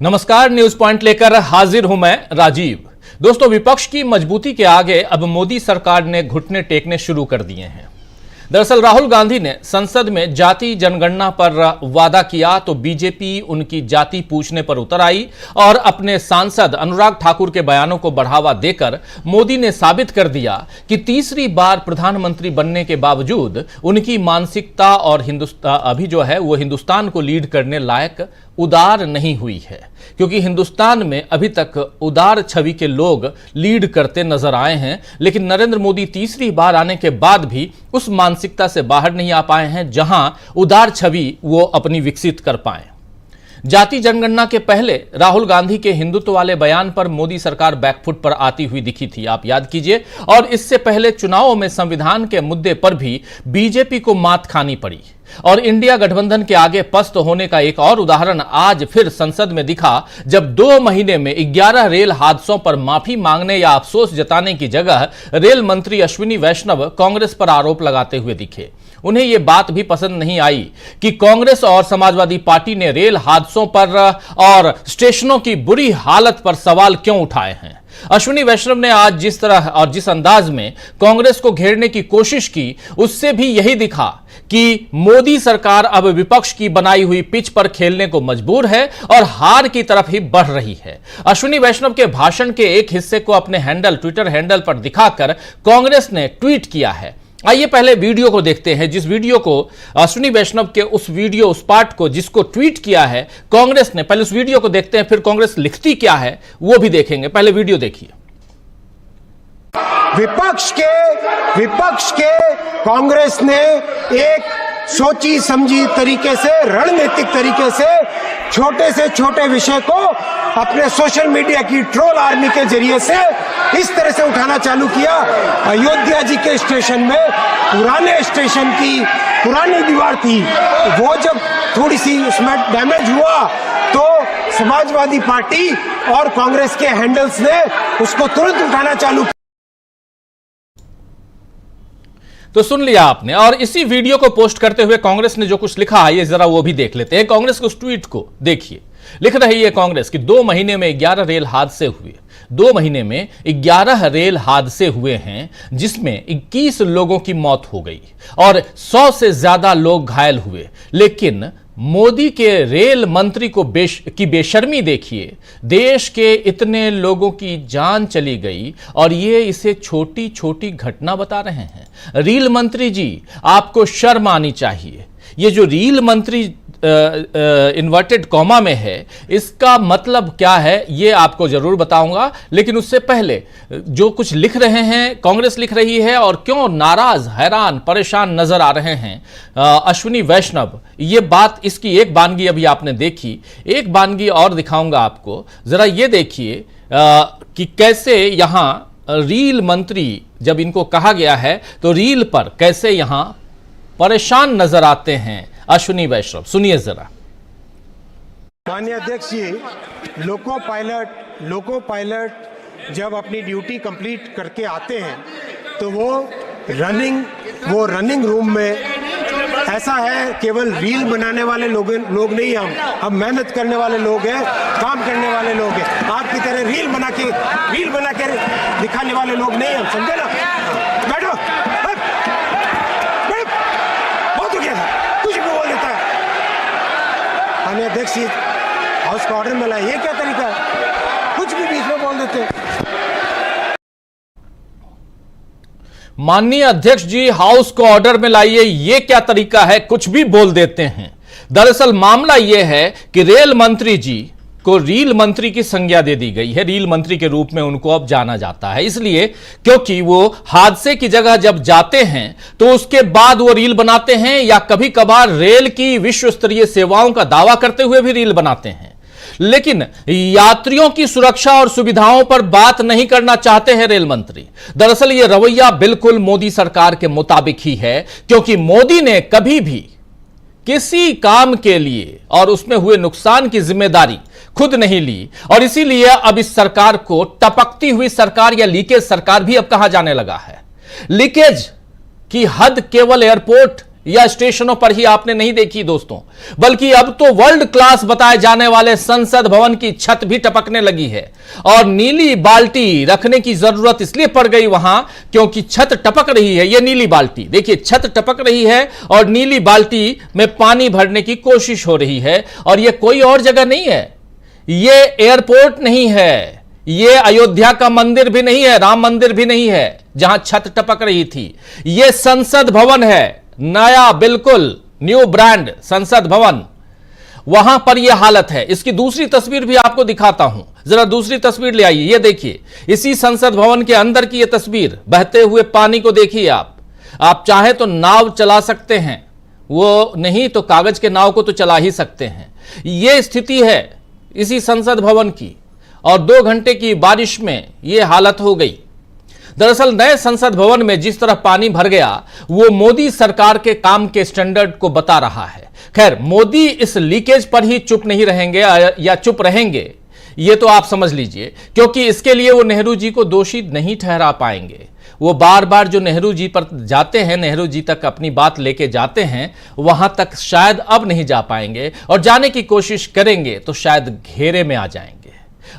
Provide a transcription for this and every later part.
नमस्कार, news point लेकर हाजिर हूं मैं राजीव। दोस्तों, विपक्ष की मजबूती के आगे अब मोदी सरकार ने घुटने टेकने शुरू कर दिए हैं। दरअसल राहुल गांधी ने संसद में जाति जनगणना पर वादा किया तो बीजेपी उनकी जाति पूछने पर उतर आई और अपने सांसद अनुराग ठाकुर के बयानों को बढ़ावा देकर मोदी ने साबित कर दिया कि तीसरी बार प्रधानमंत्री बनने के बावजूद उनकी मानसिकता और अभी जो है वो हिंदुस्तान को लीड करने लायक उदार नहीं हुई है, क्योंकि हिंदुस्तान में अभी तक उदार छवि के लोग लीड करते नजर आए हैं। लेकिन नरेंद्र मोदी तीसरी बार आने के बाद भी उस मानसिकता से बाहर नहीं आ पाए हैं जहां उदार छवि वो अपनी विकसित कर पाए। जाति जनगणना के पहले राहुल गांधी के हिंदुत्व वाले बयान पर मोदी सरकार बैकफुट पर आती हुई दिखी थी, आप याद कीजिए। और इससे पहले चुनावों में संविधान के मुद्दे पर भी बीजेपी को मात खानी पड़ी और इंडिया गठबंधन के आगे पस्त होने का एक और उदाहरण आज फिर संसद में दिखा, जब 2 महीने में 11 रेल हादसों पर माफी मांगने या अफसोस जताने की जगह रेल मंत्री अश्विनी वैष्णव कांग्रेस पर आरोप लगाते हुए दिखे। उन्हें यह बात भी पसंद नहीं आई कि कांग्रेस और समाजवादी पार्टी ने रेल हादसों पर और स्टेशनों की बुरी हालत पर सवाल क्यों उठाए हैं। अश्विनी वैष्णव ने आज जिस तरह और जिस अंदाज में कांग्रेस को घेरने की कोशिश की, उससे भी यही दिखा कि मोदी सरकार अब विपक्ष की बनाई हुई पिच पर खेलने को मजबूर है और हार की तरफ ही बढ़ रही है। अश्विनी वैष्णव के भाषण के एक हिस्से को अपने ट्विटर हैंडल पर दिखाकर कांग्रेस ने ट्वीट किया है। आइए पहले वीडियो को देखते हैं, जिस वीडियो को अश्विनी वैष्णव के उस पार्ट को जिसको ट्वीट किया है कांग्रेस ने। पहले उस वीडियो को देखते हैं, फिर कांग्रेस लिखती क्या है वो भी देखेंगे। पहले वीडियो देखिए। विपक्ष के कांग्रेस ने एक सोची समझी तरीके से, रणनीतिक तरीके से छोटे विषय को अपने सोशल मीडिया की ट्रोल आर्मी के जरिए से इस तरह से उठाना चालू किया। अयोध्या जी के स्टेशन में पुराने स्टेशन की पुरानी दीवार थी, वो जब थोड़ी सी उसमें डैमेज हुआ तो समाजवादी पार्टी और कांग्रेस के हैंडल्स ने उसको तुरंत उठाना चालू किया। तो सुन लिया आपने। और इसी वीडियो को पोस्ट करते हुए कांग्रेस ने जो कुछ लिखा है, ये जरा वो भी देख लेते हैं। कांग्रेस के उस ट्वीट को देखिए। लिख रही है कांग्रेस कि 2 महीने में 11 रेल हादसे हुए। 2 महीने में 11 रेल हादसे हुए हैं, जिसमें 21 लोगों की मौत हो गई और 100 से ज्यादा लोग घायल हुए। लेकिन मोदी के रेल मंत्री को की बेशर्मी देखिए। देश के इतने लोगों की जान चली गई और ये इसे छोटी छोटी घटना बता रहे हैं। रेल मंत्री जी, आपको शर्म आनी चाहिए। ये जो रेल मंत्री इन्वर्टेड कॉमा में है, इसका मतलब क्या है ये आपको जरूर बताऊंगा। लेकिन उससे पहले जो कुछ लिख रहे हैं, कांग्रेस लिख रही है और क्यों नाराज, हैरान, परेशान नजर आ रहे हैं अश्विनी वैष्णव, ये बात इसकी एक बानगी अभी आपने देखी। एक बानगी और दिखाऊंगा आपको, जरा ये देखिए कि कैसे यहां रेल मंत्री, जब इनको कहा गया है तो रेल पर कैसे यहां परेशान नजर आते हैं अश्विनी वैष्णव। सुनिए जरा। माननीय अध्यक्ष जी, लोको पायलट जब अपनी ड्यूटी कंप्लीट करके आते हैं तो वो रनिंग रूम में, ऐसा है केवल रील बनाने वाले लोग नहीं, हम मेहनत करने वाले लोग हैं, काम करने वाले लोग हैं। आपकी तरह रील बना के दिखाने वाले लोग नहीं हम, समझे ना? बैठो, बहुत हो गया, कुछ भी बोल देता है। माननीय अध्यक्ष जी, हाउस का ऑर्डर में लाए, ये क्या तरीका है? कुछ भी बीच में बोल देते हैं। माननीय अध्यक्ष जी, हाउस को ऑर्डर में लाइए, ये क्या तरीका है? कुछ भी बोल देते हैं। दरअसल मामला यह है कि रेल मंत्री जी को रेल मंत्री की संज्ञा दे दी गई है। रेल मंत्री के रूप में उनको अब जाना जाता है, इसलिए क्योंकि वो हादसे की जगह जब जाते हैं तो उसके बाद वो रील बनाते हैं, या कभी कभार रेल की विश्व स्तरीय सेवाओं का दावा करते हुए भी रील बनाते हैं। लेकिन यात्रियों की सुरक्षा और सुविधाओं पर बात नहीं करना चाहते हैं रेल मंत्री। दरअसल यह रवैया बिल्कुल मोदी सरकार के मुताबिक ही है, क्योंकि मोदी ने कभी भी किसी काम के लिए और उसमें हुए नुकसान की जिम्मेदारी खुद नहीं ली, और इसीलिए अब इस सरकार को टपकती हुई सरकार या लीकेज सरकार भी अब कहा जाने लगा है। लीकेज की हद केवल एयरपोर्ट या स्टेशनों पर ही आपने नहीं देखी दोस्तों, बल्कि अब तो वर्ल्ड क्लास बताए जाने वाले संसद भवन की छत भी टपकने लगी है। और नीली बाल्टी रखने की जरूरत इसलिए पड़ गई वहां क्योंकि छत टपक रही है। यह नीली बाल्टी देखिए, छत टपक रही है और नीली बाल्टी में पानी भरने की कोशिश हो रही है। और यह कोई और जगह नहीं है, यह एयरपोर्ट नहीं है, ये अयोध्या का मंदिर भी नहीं है, राम मंदिर भी नहीं है जहां छत टपक रही थी। यह संसद भवन है, नया बिल्कुल न्यू ब्रांड संसद भवन। वहां पर यह हालत है। इसकी दूसरी तस्वीर भी आपको दिखाता हूं, जरा दूसरी तस्वीर ले आइए। यह देखिए, इसी संसद भवन के अंदर की यह तस्वीर, बहते हुए पानी को देखिए आप चाहें तो नाव चला सकते हैं, वो नहीं तो कागज के नाव को तो चला ही सकते हैं। यह स्थिति है इसी संसद भवन की, और 2 घंटे की बारिश में यह हालत हो गई। दरअसल नए संसद भवन में जिस तरह पानी भर गया, वो मोदी सरकार के काम के स्टैंडर्ड को बता रहा है। खैर, मोदी इस लीकेज पर ही चुप नहीं रहेंगे या चुप रहेंगे, ये तो आप समझ लीजिए, क्योंकि इसके लिए वो नेहरू जी को दोषी नहीं ठहरा पाएंगे। वो बार बार जो नेहरू जी पर जाते हैं, नेहरू जी तक अपनी बात लेके जाते हैं, वहां तक शायद अब नहीं जा पाएंगे, और जाने की कोशिश करेंगे तो शायद घेरे में आ जाएंगे।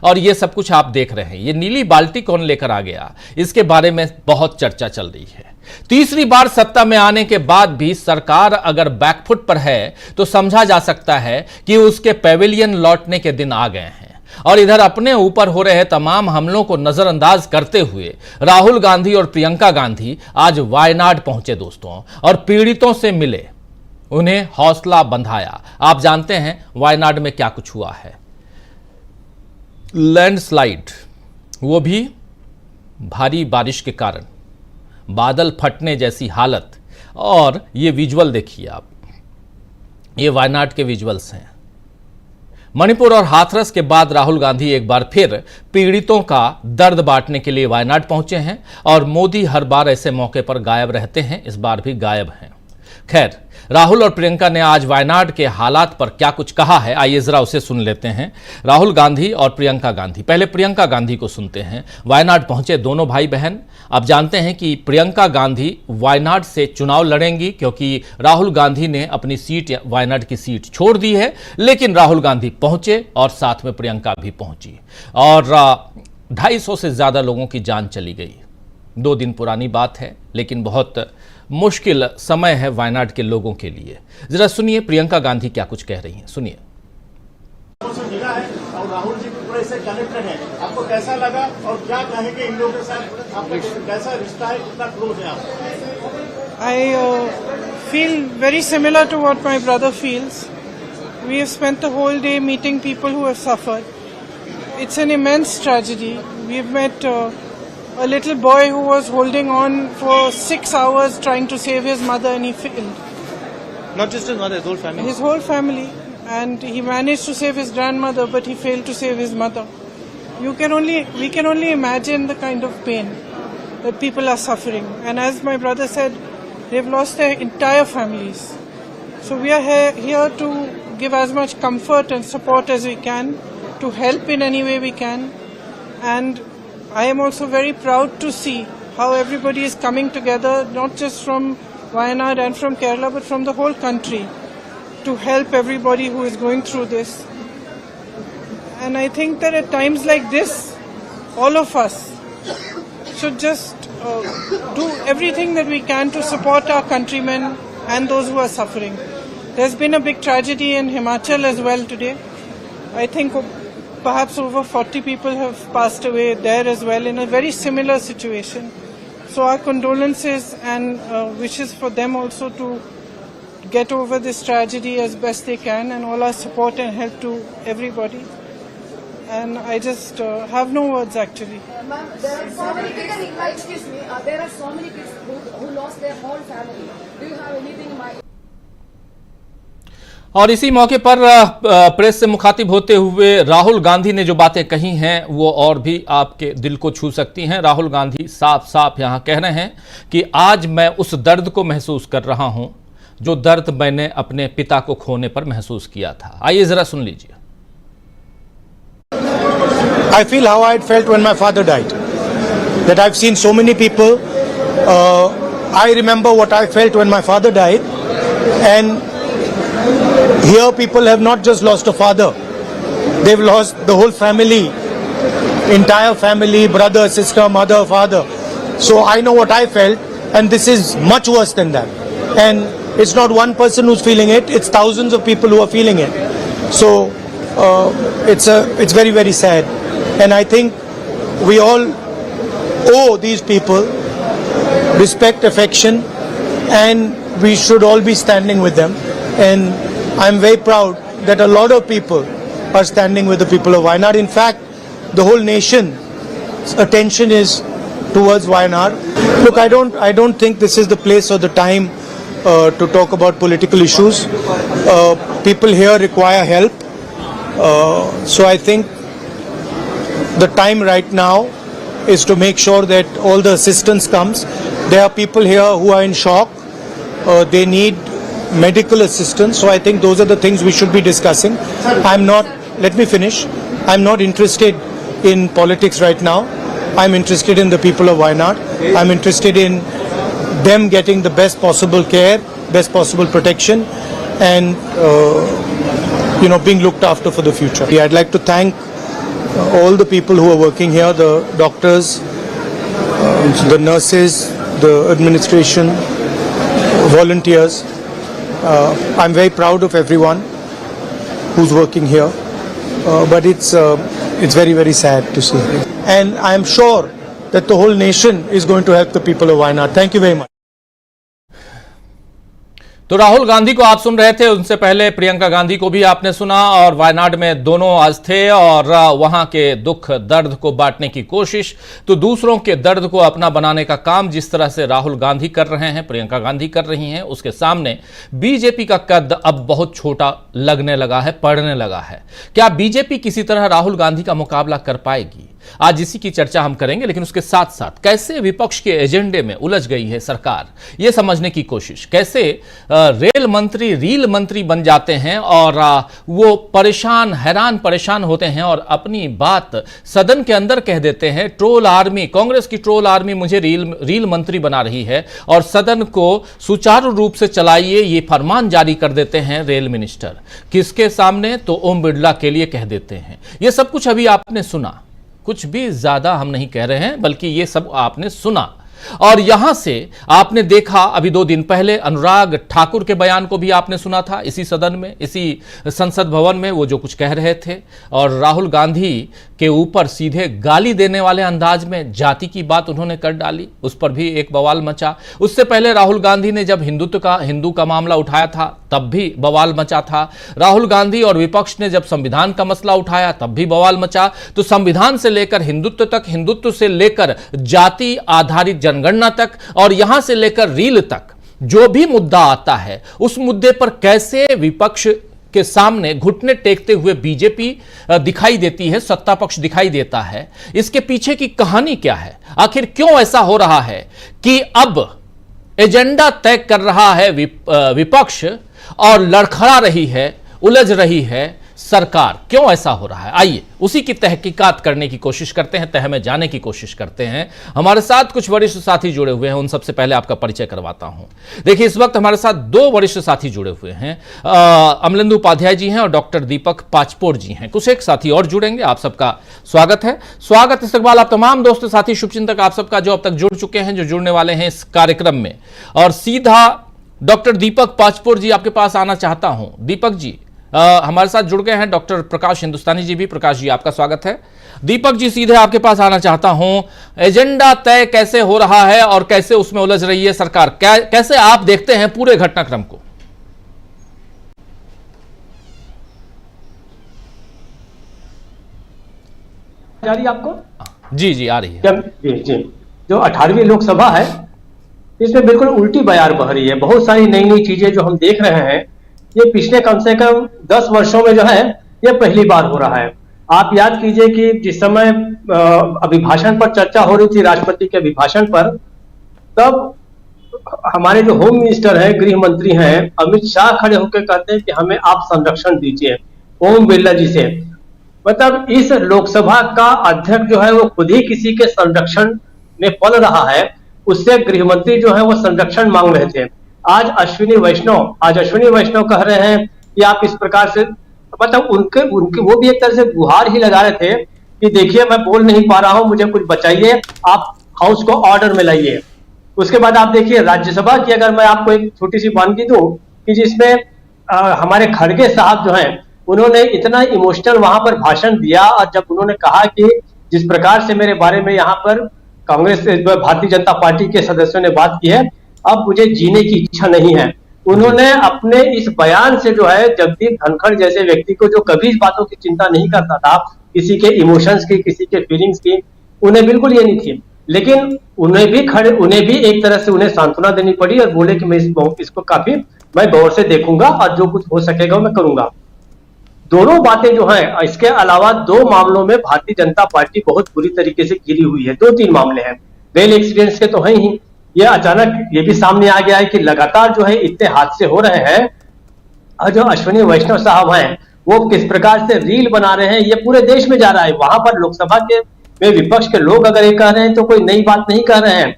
और ये सब कुछ आप देख रहे हैं। ये नीली बाल्टी कौन लेकर आ गया, इसके बारे में बहुत चर्चा चल रही है। तीसरी बार सत्ता में आने के बाद भी सरकार अगर बैकफुट पर है तो समझा जा सकता है कि उसके पेविलियन लौटने के दिन आ गए हैं। और इधर अपने ऊपर हो रहे तमाम हमलों को नजरअंदाज करते हुए राहुल गांधी और प्रियंका गांधी आज वायनाड पहुंचे दोस्तों, और पीड़ितों से मिले, उन्हें हौसला बंधाया। आप जानते हैं वायनाड में क्या कुछ हुआ है। लैंडस्लाइड, वो भी भारी बारिश के कारण, बादल फटने जैसी हालत। और ये विजुअल देखिए आप, ये वायनाड के विजुअल्स हैं। मणिपुर और हाथरस के बाद राहुल गांधी एक बार फिर पीड़ितों का दर्द बांटने के लिए वायनाड पहुंचे हैं, और मोदी हर बार ऐसे मौके पर गायब रहते हैं, इस बार भी गायब हैं। खैर, राहुल और प्रियंका ने आज वायनाड के हालात पर क्या कुछ कहा है, आइए जरा उसे सुन लेते हैं। राहुल गांधी और प्रियंका गांधी, पहले प्रियंका गांधी को सुनते हैं। वायनाड पहुंचे दोनों भाई बहन। आप जानते हैं कि प्रियंका गांधी वायनाड से चुनाव लड़ेंगी, क्योंकि राहुल गांधी ने अपनी सीट, वायनाड की सीट छोड़ दी है। लेकिन राहुल गांधी पहुंचे और साथ में प्रियंका भी पहुंची, और 250 से ज्यादा लोगों की जान चली गई। 2 दिन पुरानी बात है, लेकिन बहुत मुश्किल समय है वायनाड के लोगों के लिए। जरा सुनिए प्रियंका गांधी क्या कुछ कह रही हैं, सुनिए। और राहुल जी पूरे से कनेक्टेड है, आपको कैसा लगा और क्या कहेंगे इन लोगों के साथ, आपका कैसा रिश्ता है, कितना क्लोज है आप? I feel very similar to what my brother feels. We have spent the whole day meeting people who have suffered. It's an immense tragedy. We have met a little boy who was holding on for 6 hours trying to save his mother, and he failed. Not just his mother, his whole family. His whole family. And he managed to save his grandmother, but he failed to save his mother. We can only imagine the kind of pain that people are suffering. And as my brother said, they've lost their entire families. So we are here to give as much comfort and support as we can, to help in any way we can. And I am also very proud to see how everybody is coming together, not just from Wayanad and from Kerala, but from the whole country, to help everybody who is going through this. And I think that at times like this, all of us should just do everything that we can to support our countrymen and those who are suffering. There's been a big tragedy in Himachal as well today. I think perhaps over 40 people have passed away there as well in a very similar situation. So our condolences and wishes for them also to get over this tragedy as best they can, and all our support and help to everybody. And I just have no words actually. Ma'am, there are so many kids. Excuse me. There are so many kids who lost their whole family. Do you have anything in mind? और इसी मौके पर press से मुखातिब होते हुए राहुल गांधी ने जो बातें कही हैं वो और भी आपके दिल को छू सकती हैं। राहुल गांधी साफ साफ यहां कह रहे हैं कि आज मैं उस दर्द को महसूस कर रहा हूं जो दर्द मैंने अपने पिता को खोने पर महसूस किया था। आइए जरा सुन लीजिए। I feel how I felt when my father died. That I've seen so many people. I remember what I felt when my father died, And here people have not just lost a father, they've lost the whole family, entire family, brother, sister, mother, father. So I know what I felt, and this is much worse than that. And it's not one person who's feeling it, it's thousands of people who are feeling it. So it's very, very sad. And I think we all owe these people respect, affection, and we should all be standing with them. And I'm very proud that a lot of people are standing with the people of Wayanad. In fact, the whole nation's attention is towards Wayanad. Look, I don't think this is the place or the time to talk about political issues. People here require help. So I think the time right now is to make sure that all the assistance comes. There are people here who are in shock. They need medical assistance. So I think those are the things we should be discussing. Let me finish. I'm not interested in politics right now. I'm interested in the people of Wayanad. I'm interested in them getting the best possible care, best possible protection, and being looked after for the future. I'd like to thank all the people who are working here, the doctors, the nurses, the administration, volunteers. I'm very proud of everyone who's working here, but it's very, very sad to see. And I'm sure that the whole nation is going to help the people of Wayanad. Thank you very much. तो राहुल गांधी को आप सुन रहे थे, उनसे पहले प्रियंका गांधी को भी आपने सुना, और वायनाड में दोनों आज थे और वहां के दुख दर्द को बांटने की कोशिश, तो दूसरों के दर्द को अपना बनाने का काम जिस तरह से राहुल गांधी कर रहे हैं, प्रियंका गांधी कर रही हैं, उसके सामने बीजेपी का कद अब बहुत छोटा लगने लगा है, पड़ने लगा है। क्या बीजेपी किसी तरह राहुल गांधी का मुकाबला कर पाएगी? आज इसी की चर्चा हम करेंगे, लेकिन उसके साथ साथ कैसे विपक्ष के एजेंडे में उलझ गई है सरकार, यह समझने की कोशिश। कैसे रेल मंत्री रील मंत्री बन जाते हैं और वो परेशान, हैरान परेशान होते हैं और अपनी बात सदन के अंदर कह देते हैं। ट्रोल आर्मी, कांग्रेस की ट्रोल आर्मी मुझे रील मंत्री बना रही है और सदन को सुचारू रूप से चलाइए, ये फरमान जारी कर देते हैं रेल मिनिस्टर। किसके सामने? तो ओम बिरला के लिए कह देते हैं। यह सब कुछ अभी आपने सुना, कुछ भी ज्यादा हम नहीं कह रहे हैं, बल्कि ये सब आपने सुना। और यहां से आपने देखा अभी 2 दिन पहले अनुराग ठाकुर के बयान को भी आपने सुना था, इसी सदन में, इसी संसद भवन में, वो जो कुछ कह रहे थे और राहुल गांधी के ऊपर सीधे गाली देने वाले अंदाज में जाति की बात उन्होंने कर डाली, उस पर भी एक बवाल मचा। उससे पहले राहुल गांधी ने जब हिंदू का मामला उठाया था तब भी बवाल मचा था। राहुल गांधी और विपक्ष ने जब संविधान का मसला उठाया तब भी बवाल मचा। तो संविधान से लेकर हिंदुत्व तक, हिंदुत्व से लेकर जाति आधारित जनगणना तक, और यहां से लेकर रील तक जो भी मुद्दा आता है, उस मुद्दे पर कैसे विपक्ष के सामने घुटने टेकते हुए बीजेपी दिखाई देती है, सत्ता पक्ष दिखाई देता है। इसके पीछे की कहानी क्या है? आखिर क्यों ऐसा हो रहा है कि अब एजेंडा तय कर रहा है विपक्ष और लड़खड़ा रही है, उलझ रही है सरकार? क्यों ऐसा हो रहा है? आइए उसी की तहकीकात करने की कोशिश करते हैं, तह में जाने की कोशिश करते हैं। हमारे साथ कुछ वरिष्ठ साथी जुड़े हुए हैं, उन सबसे पहले आपका परिचय करवाता हूं। देखिए, इस वक्त हमारे साथ 2 वरिष्ठ साथी जुड़े हुए हैं। अमलेंदु उपाध्याय जी हैं और डॉक्टर दीपक पाचपोर जी हैं। कुछ एक साथी और जुड़ेंगे, आप सबका स्वागत है। स्वागत, इस्तकबाल आप तमाम दोस्त साथी शुभचिंतक आप सबका जो अब तक जुड़ चुके हैं, जो जुड़ने वाले हैं इस कार्यक्रम में। और सीधा डॉक्टर दीपक पाचपोर जी आपके पास आना चाहता हूं। दीपक जी हमारे साथ जुड़ गए हैं, डॉक्टर प्रकाश हिंदुस्तानी जी भी। प्रकाश जी आपका स्वागत है। दीपक जी सीधे आपके पास आना चाहता हूं, एजेंडा तय कैसे हो रहा है और कैसे उसमें उलझ रही है सरकार, कैसे आप देखते हैं पूरे घटनाक्रम को? जा रही आपको? जी जी आ रही है। जी, जो 18वीं लोकसभा है इसमें बिल्कुल उल्टी बयार बह रही है। बहुत सारी नई नई चीजें जो हम देख रहे हैं, ये पिछले कम से कम 10 वर्षों में जो है ये पहली बार हो रहा है। आप याद कीजिए कि जिस समय अभिभाषण पर चर्चा हो रही थी, राष्ट्रपति के अभिभाषण पर, तब हमारे जो होम मिनिस्टर हैं, गृह मंत्री हैं, अमित शाह खड़े होकर कहते हैं कि हमें आप संरक्षण दीजिए ओम बिरला जी से। मतलब इस लोकसभा का अध्यक्ष जो है वो खुद ही किसी के संरक्षण में पल रहा है, उससे गृह मंत्री जो है वो संरक्षण मांग रहे थे। आज अश्विनी वैष्णव कह रहे हैं कि आप इस प्रकार से, मतलब उनके वो भी एक तरह से गुहार ही लगा रहे थे कि देखिए मैं बोल नहीं पा रहा हूं, मुझे कुछ बचाइए, आप हाउस को ऑर्डर में लाइए। उसके बाद आप देखिए राज्यसभा की, अगर मैं आपको एक छोटी सी वानगी दूं कि जिसमें हमारे खड़गे साहब जो हैं उन्होंने इतना इमोशनल वहां पर भाषण दिया, और जब उन्होंने कहा कि जिस प्रकार से मेरे बारे में यहाँ पर कांग्रेस भारतीय जनता पार्टी के सदस्यों ने बात की है, अब मुझे जीने की इच्छा नहीं है। उन्होंने अपने इस बयान से जो है जगदीप धनखड़ जैसे व्यक्ति को, जो कभी इस बातों की चिंता नहीं करता था, किसी के इमोशंस की, किसी के फीलिंग्स की, उन्हें बिल्कुल ये नहीं थी, लेकिन उन्हें भी एक तरह से उन्हें सांत्वना देनी पड़ी और बोले कि मैं इसको काफी मैं गौर से देखूंगा और जो कुछ हो सकेगा मैं करूंगा। दोनों बातें जो हैं, इसके अलावा 2 मामलों में भारतीय जनता पार्टी बहुत बुरी तरीके से घिरी हुई है। 2-3 मामले हैं, रेल एक्सीडेंट्स के तो है ही, ये अचानक ये भी सामने आ गया है कि लगातार जो है इतने हादसे हो रहे हैं, और जो अश्विनी वैष्णव साहब हैं वो किस प्रकार से रील बना रहे हैं, ये पूरे देश में जा रहा है। वहां पर लोकसभा के में विपक्ष के लोग अगर ये कह रहे हैं तो कोई नई बात नहीं कह रहे हैं।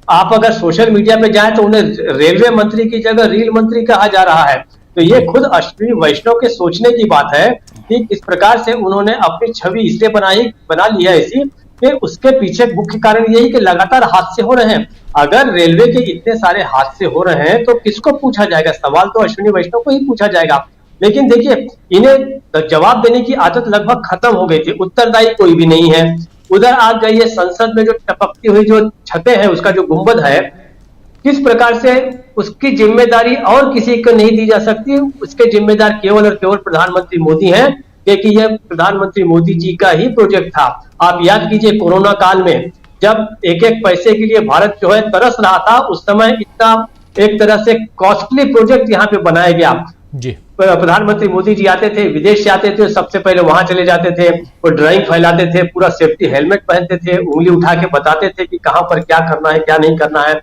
आप अगर सोशल मीडिया पे जाएं तो उन्हें रेलवे मंत्री की जगह रील मंत्री कहा जा रहा है। तो ये खुद अश्विनी वैष्णव के सोचने की बात है कि किस प्रकार से उन्होंने अपनी छवि इसलिए बना ली है ऐसी कि उसके पीछे मुख्य कारण यही कि लगातार हादसे हो रहे हैं। अगर रेलवे के इतने सारे हादसे हो रहे हैं तो किसको पूछा जाएगा? सवाल तो अश्विनी वैष्णव को ही पूछा जाएगा। लेकिन देखिए, इन्हें जवाब देने की आदत लगभग खत्म हो गई थी, उत्तरदायी कोई भी नहीं है। उधर आप जाइए, संसद में जो टपकती हुई जो छतें हैं, उसका जो गुंबद है, किस प्रकार से उसकी जिम्मेदारी और किसी को नहीं दी जा सकती। उसके जिम्मेदार केवल और केवल प्रधानमंत्री मोदी हैं, क्योंकि यह प्रधानमंत्री मोदी जी का ही प्रोजेक्ट था। आप याद कीजिए कोरोना काल में जब एक एक पैसे के लिए भारत जो है तरस रहा था, उस समय इतना एक तरह से कॉस्टली प्रोजेक्ट यहाँ पे बनाया गया जी। प्रधानमंत्री मोदी जी आते थे, विदेश से आते थे, सबसे पहले वहां चले जाते थे, वो ड्राइंग फैलाते थे, पूरा सेफ्टी हेलमेट पहनते थे, उंगली उठा के बताते थे कि कहां पर क्या करना है क्या नहीं करना है।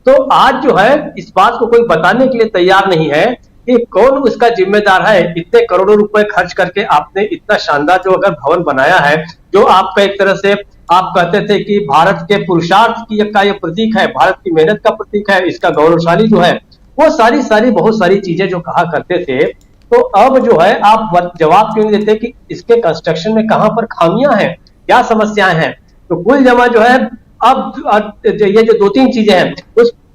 तो आज जो है इस बात को कोई बताने के लिए तैयार नहीं है कि कौन उसका जिम्मेदार है। इतने करोड़ों रुपए खर्च करके आपने इतना शानदार जो अगर भवन बनाया है, जो आपका एक तरह से आप कहते थे कि भारत के पुरुषार्थ की का ये प्रतीक है, भारत की मेहनत का प्रतीक है, इसका गौरवशाली जो है, वो सारी बहुत सारी चीजें जो कहा करते थे, तो अब जो है आप जवाब क्यों नहीं देते कि इसके कंस्ट्रक्शन में कहां पर खामियां हैं, क्या समस्याएं हैं। तो कुल जमा जो है अब ये जो 2-3 चीजें हैं,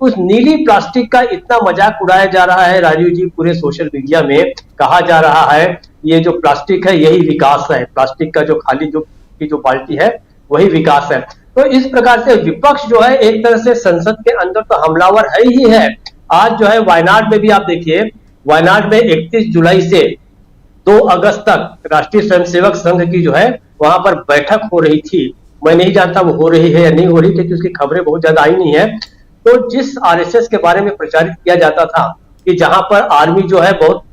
उस नीली प्लास्टिक का इतना मजाक उड़ाया जा रहा है राजीव जी, पूरे सोशल मीडिया में कहा जा रहा है ये जो प्लास्टिक है यही विकास है, प्लास्टिक का जो खाली जो बाल्टी है वही विकास है। तो इस प्रकार से विपक्ष जो है एक तरह से संसद के अंदर तो हमलावर है ही है। आज जो है वायनाड में भी आप देखिए, वायनाड में 31 जुलाई से 2 अगस्त तक राष्ट्रीय स्वयंसेवक संघ की जो है वहां पर बैठक हो रही थी। मैं नहीं जानता वो हो रही है या नहीं हो रही, क्योंकि उसकी खबरें बहुत ज्यादा आई नहीं है। तो जिस आरएसएस के बारे में प्रचारित किया जाता था कि जहां पर आर्मी जो है बहुत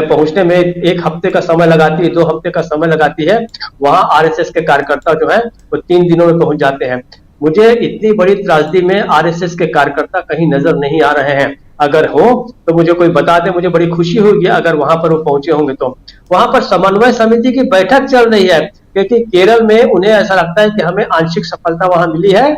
पहुंचने में 1 हफ्ते का समय लगाती है, 2 हफ्ते का समय लगाती है, वहां आरएसएस के कार्यकर्ता जो है वो 3 दिनों में पहुंच जाते हैं। मुझे इतनी बड़ी त्रासदी में आरएसएस के कार्यकर्ता कहीं नजर नहीं आ रहे हैं। अगर हो तो मुझे कोई बता दे, मुझे बड़ी खुशी होगी अगर वहां पर वो पहुंचे होंगे। तो वहां पर समन्वय समिति की बैठक चल रही है, क्योंकि केरल में उन्हें ऐसा लगता है कि हमें आंशिक सफलता वहां मिली है,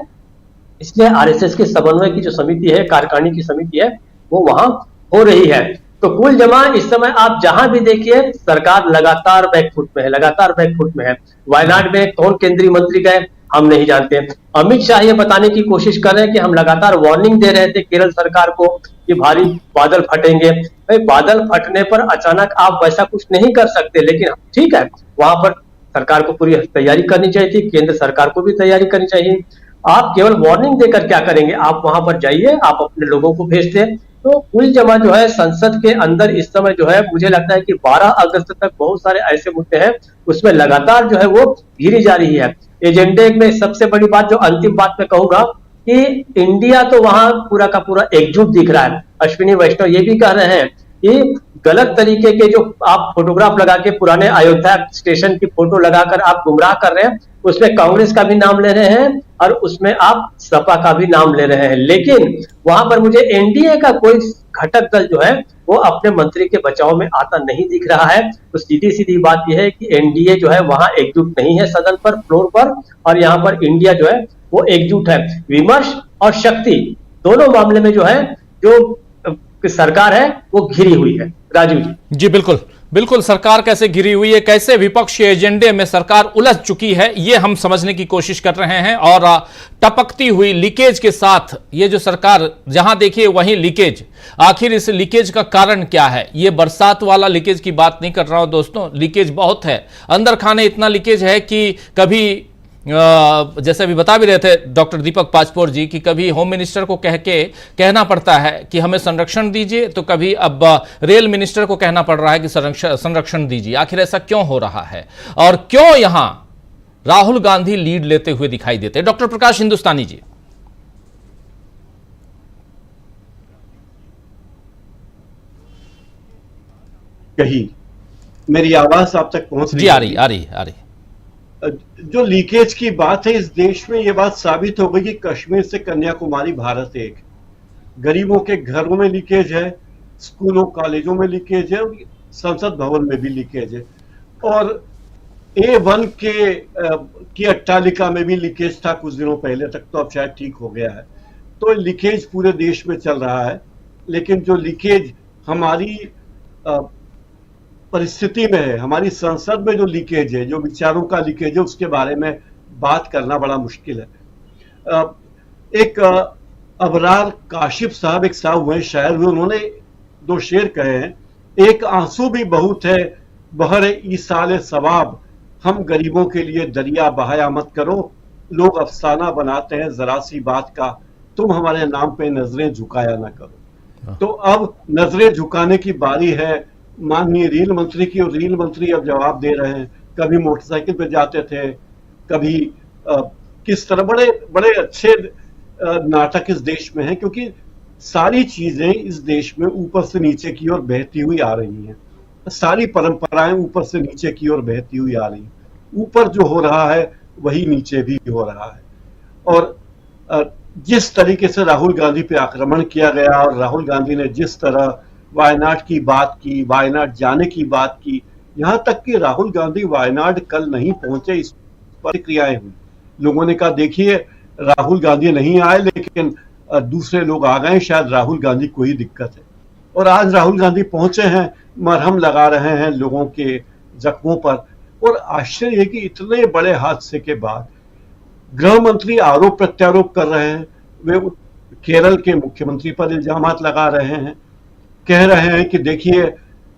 इसलिए आरएसएस की समन्वय की जो समिति है, कार्यकारिणी की समिति है, वो वहां हो रही है। तो कुल जमा इस समय आप जहां भी देखिए सरकार लगातार बैकफुट में है, लगातार बैकफुट में है। वायनाड में कौन केंद्रीय मंत्री गए हम नहीं जानते। अमित शाह ये बताने की कोशिश कर रहे हैं कि हम लगातार वार्निंग दे रहे थे केरल सरकार को कि भारी बादल फटेंगे। भाई बादल फटने पर अचानक आप वैसा कुछ नहीं कर सकते, लेकिन ठीक है, वहां पर सरकार को पूरी तैयारी करनी चाहिए थी, केंद्र सरकार को भी तैयारी करनी चाहिए। आप केवल वार्निंग देकर क्या करेंगे? आप वहां पर जाइए, आप अपने लोगों को भेज दें। तो कुल जमा जो है संसद के अंदर इस समय जो है मुझे लगता है कि 12 अगस्त तक बहुत सारे ऐसे मुद्दे हैं, उसमें लगातार जो है वो घिरी जा रही है। एजेंडे में सबसे बड़ी बात, जो अंतिम बात मैं कहूंगा कि इंडिया तो वहां पूरा का पूरा एकजुट दिख रहा है। अश्विनी वैष्णव ये भी कह रहे हैं कि गलत तरीके के जो आप फोटोग्राफ लगा के पुराने अयोध्या स्टेशन की फोटो लगाकर आप गुमराह कर रहे हैं, उसमें कांग्रेस का भी नाम ले रहे हैं और उसमें आप सपा का भी नाम ले रहे हैं। लेकिन वहां पर मुझे एनडीए का कोई घटक दल जो है वो अपने मंत्री के बचाव में आता नहीं दिख रहा है। तो सीधी सीधी बात यह है कि एनडीए जो है वहां एकजुट नहीं है सदन पर, फ्लोर पर, और यहाँ पर इंडिया जो है वो एकजुट है। विमर्श और शक्ति दोनों मामले में जो है जो कि सरकार है वो घिरी हुई है। राजीव जी। जी बिल्कुल बिल्कुल, सरकार कैसे घिरी हुई है, कैसे विपक्ष के एजेंडे में सरकार उलझ चुकी है, ये हम समझने की कोशिश कर रहे हैं। और टपकती हुई लीकेज के साथ ये जो सरकार जहां देखिए वहीं लीकेज, आखिर इस लीकेज का कारण क्या है? ये बरसात वाला लीकेज की बात नहीं कर रहा हूं दोस्तों, लीकेज बहुत है, अंदर खाने इतना लीकेज है कि कभी जैसे अभी बता भी रहे थे डॉक्टर दीपक पाचपोर जी कि कभी होम मिनिस्टर को कहना पड़ता है कि हमें संरक्षण दीजिए, तो कभी अब रेल मिनिस्टर को कहना पड़ रहा है कि संरक्षण दीजिए। आखिर ऐसा क्यों हो रहा है और क्यों यहां राहुल गांधी लीड लेते हुए दिखाई देते हैं? डॉक्टर प्रकाश हिंदुस्तानी जी। कही मेरी आवाज आप तक पहुंच रही जी, आ रही। जो लीकेज की बात है, इस देश में यह बात साबित हो गई कि कश्मीर से कन्याकुमारी भारत एक। गरीबों के घरों में लीकेज है, स्कूलों कॉलेजों में लीकेज है, और संसद भवन में भी लीकेज है, और A1 की अट्टालिका में भी लीकेज था कुछ दिनों पहले तक, तो अब शायद ठीक हो गया है। तो लीकेज पूरे देश में चल रहा है, लेकिन जो लीकेज हमारी परिस्थिति में है, हमारी संसद में जो लीकेज है, जो विचारों का लीकेज है, उसके बारे में बात करना बड़ा मुश्किल है। एक अबरार काशिफ साहब, एक साहब हुए शायर हुए, उन्होंने दो शेर कहे हैं। एक आंसू भी बहुत है बहर ईसाल सवाब, हम गरीबों के लिए दरिया बहाया मत करो, लोग अफसाना बनाते हैं जरा सी बात का, तुम हमारे नाम पे नजरें झुकाया ना करो। तो अब नजरें झुकाने की बारी है माननीय रेल मंत्री की, और रेल मंत्री अब जवाब दे रहे हैं। कभी मोटरसाइकिल पे जाते थे, कभी किस तरह बड़े बड़े अच्छे नाटक इस देश में हैं, क्योंकि सारी चीजें इस देश में ऊपर से नीचे की ओर बहती हुई आ रही हैं। सारी परंपराएं ऊपर से नीचे की ओर बहती हुई आ रही हैं। ऊपर जो हो रहा है वही नीचे भी हो रहा है। और जिस तरीके से राहुल गांधी पे आक्रमण किया गया, और राहुल गांधी ने जिस तरह वायनाड की बात की, वायनाड जाने की बात की, यहां तक कि राहुल गांधी वायनाड कल नहीं पहुंचे, इस प्रतिक्रियाएं हुई। लोगों ने कहा देखिए राहुल गांधी नहीं आए, लेकिन दूसरे लोग आ गए, शायद राहुल गांधी को ही दिक्कत है। और आज राहुल गांधी पहुंचे हैं, मरहम लगा रहे हैं लोगों के जख्मों पर। और आश्चर्य है कि इतने बड़े हादसे के बाद गृह मंत्री आरोप प्रत्यारोप कर रहे हैं, वे केरल के मुख्यमंत्री पर इल्जामात लगा रहे हैं, कह रहे हैं कि देखिए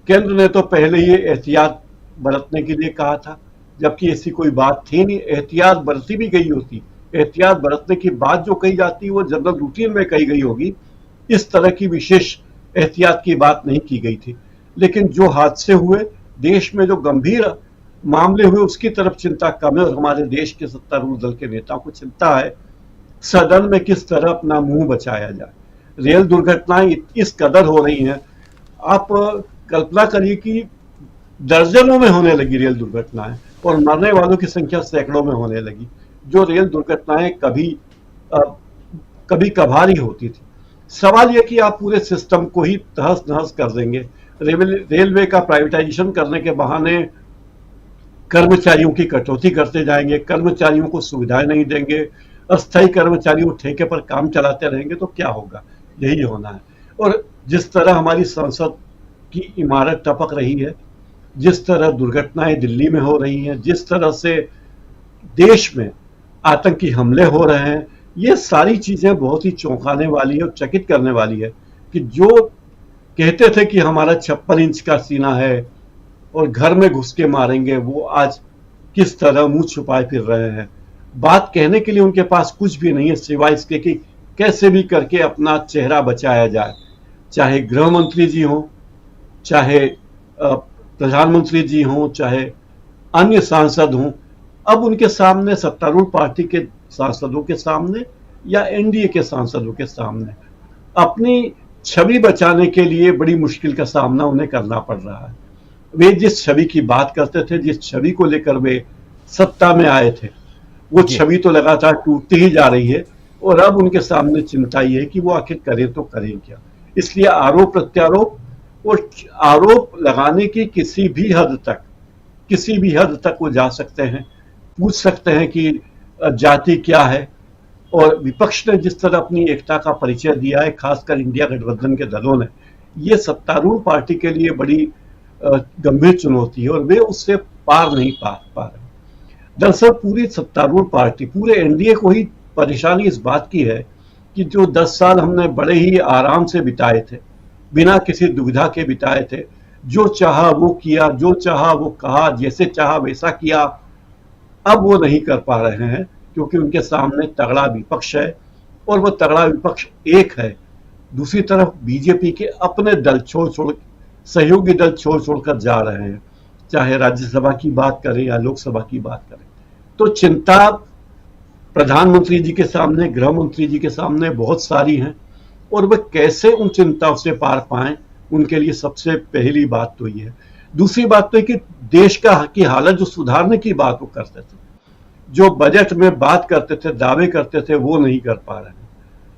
केंद्र ने तो पहले ही एहतियात बरतने के लिए कहा था, जबकि ऐसी कोई बात थी नहीं। एहतियात बरती भी गई होती, एहतियात बरतने की बात जो कही जाती है वो जनरल रूटीन में कही गई होगी, इस तरह की विशेष एहतियात की बात नहीं की गई थी। लेकिन जो हादसे हुए, देश में जो गंभीर मामले हुए, उसकी तरफ चिंता कम है। और हमारे देश के सत्तारूढ़ दल के नेताओं को चिंता है सदन में किस तरह अपना मुंह बचाया जाए। रेल दुर्घटनाएं इस कदर हो रही हैं, आप कल्पना करिए कि दर्जनों में होने लगी रेल दुर्घटनाएं, और मरने वालों की संख्या सैकड़ों में होने लगी। जो रेल दुर्घटनाएं कभी कभार ही होती थी। सवाल यह कि आप पूरे सिस्टम को ही तहस नहस कर देंगे। रेलवे का प्राइवेटाइजेशन करने के बहाने कर्मचारियों की कटौती करते जाएंगे, कर्मचारियों को सुविधाएं नहीं देंगे, अस्थायी कर्मचारियों ठेके पर काम चलाते रहेंगे, तो क्या होगा? यही होना है। और जिस तरह हमारी संसद की इमारत टपक रही है, जिस तरह दुर्घटनाएं दिल्ली में हो रही हैं, जिस तरह से देश में आतंकी हमले हो रहे हैं, ये सारी चीजें बहुत ही चौंकाने वाली है और चकित करने वाली है कि जो कहते थे कि हमारा 56 इंच का सीना है और घर में घुस के मारेंगे, वो आज किस तरह मुंह छुपाए फिर रहे हैं। बात कहने के लिए उनके पास कुछ भी नहीं है सिवाय इसके कि कैसे भी करके अपना चेहरा बचाया जाए। चाहे गृह मंत्री जी हों, चाहे प्रधानमंत्री जी हों, चाहे अन्य सांसद हों, अब उनके सामने सत्तारूढ़ पार्टी के सांसदों के सामने या एनडीए के सांसदों के सामने अपनी छवि बचाने के लिए बड़ी मुश्किल का सामना उन्हें करना पड़ रहा है। वे जिस छवि की बात करते थे, जिस छवि को लेकर वे सत्ता में आए थे, वो छवि तो लगातार टूटती ही जा रही है। और अब उनके सामने चिंता ये है कि वो आखिर करें तो करें क्या। इसलिए आरोप प्रत्यारोप और आरोप लगाने की किसी भी हद तक वो जा सकते हैं, पूछ सकते हैं कि जाति क्या है। और विपक्ष ने जिस तरह अपनी एकता का परिचय दिया है, खासकर इंडिया गठबंधन के दलों ने, ये सत्तारूढ़ पार्टी के लिए बड़ी गंभीर चुनौती है और वे उससे पार नहीं पा रहे। दरअसल पूरी सत्तारूढ़ पार्टी, पूरे एनडीए को ही परेशानी इस बात की है कि जो 10 साल हमने बड़े ही आराम से बिताए थे, बिना किसी दुविधा के बिताए थे, जो चाहा वो किया, जो चाहा वो कहा, जैसे चाहा वैसा किया, अब वो नहीं कर पा रहे हैं क्योंकि उनके सामने तगड़ा विपक्ष है और वो तगड़ा विपक्ष एक है। दूसरी तरफ बीजेपी के अपने दल छोड़ सहयोगी दल छोड़ जा रहे हैं, चाहे राज्यसभा की बात करें या लोकसभा की बात करें। तो चिंता प्रधानमंत्री जी के सामने, गृह मंत्री जी के सामने बहुत सारी हैं और वे कैसे उन चिंताओं से पार पाएं, उनके लिए सबसे पहली बात तो ये है। दूसरी बात तो है कि देश की हालत जो सुधारने की बात वो करते थे, जो बजट में बात करते थे, दावे करते थे, वो नहीं कर पा रहे हैं।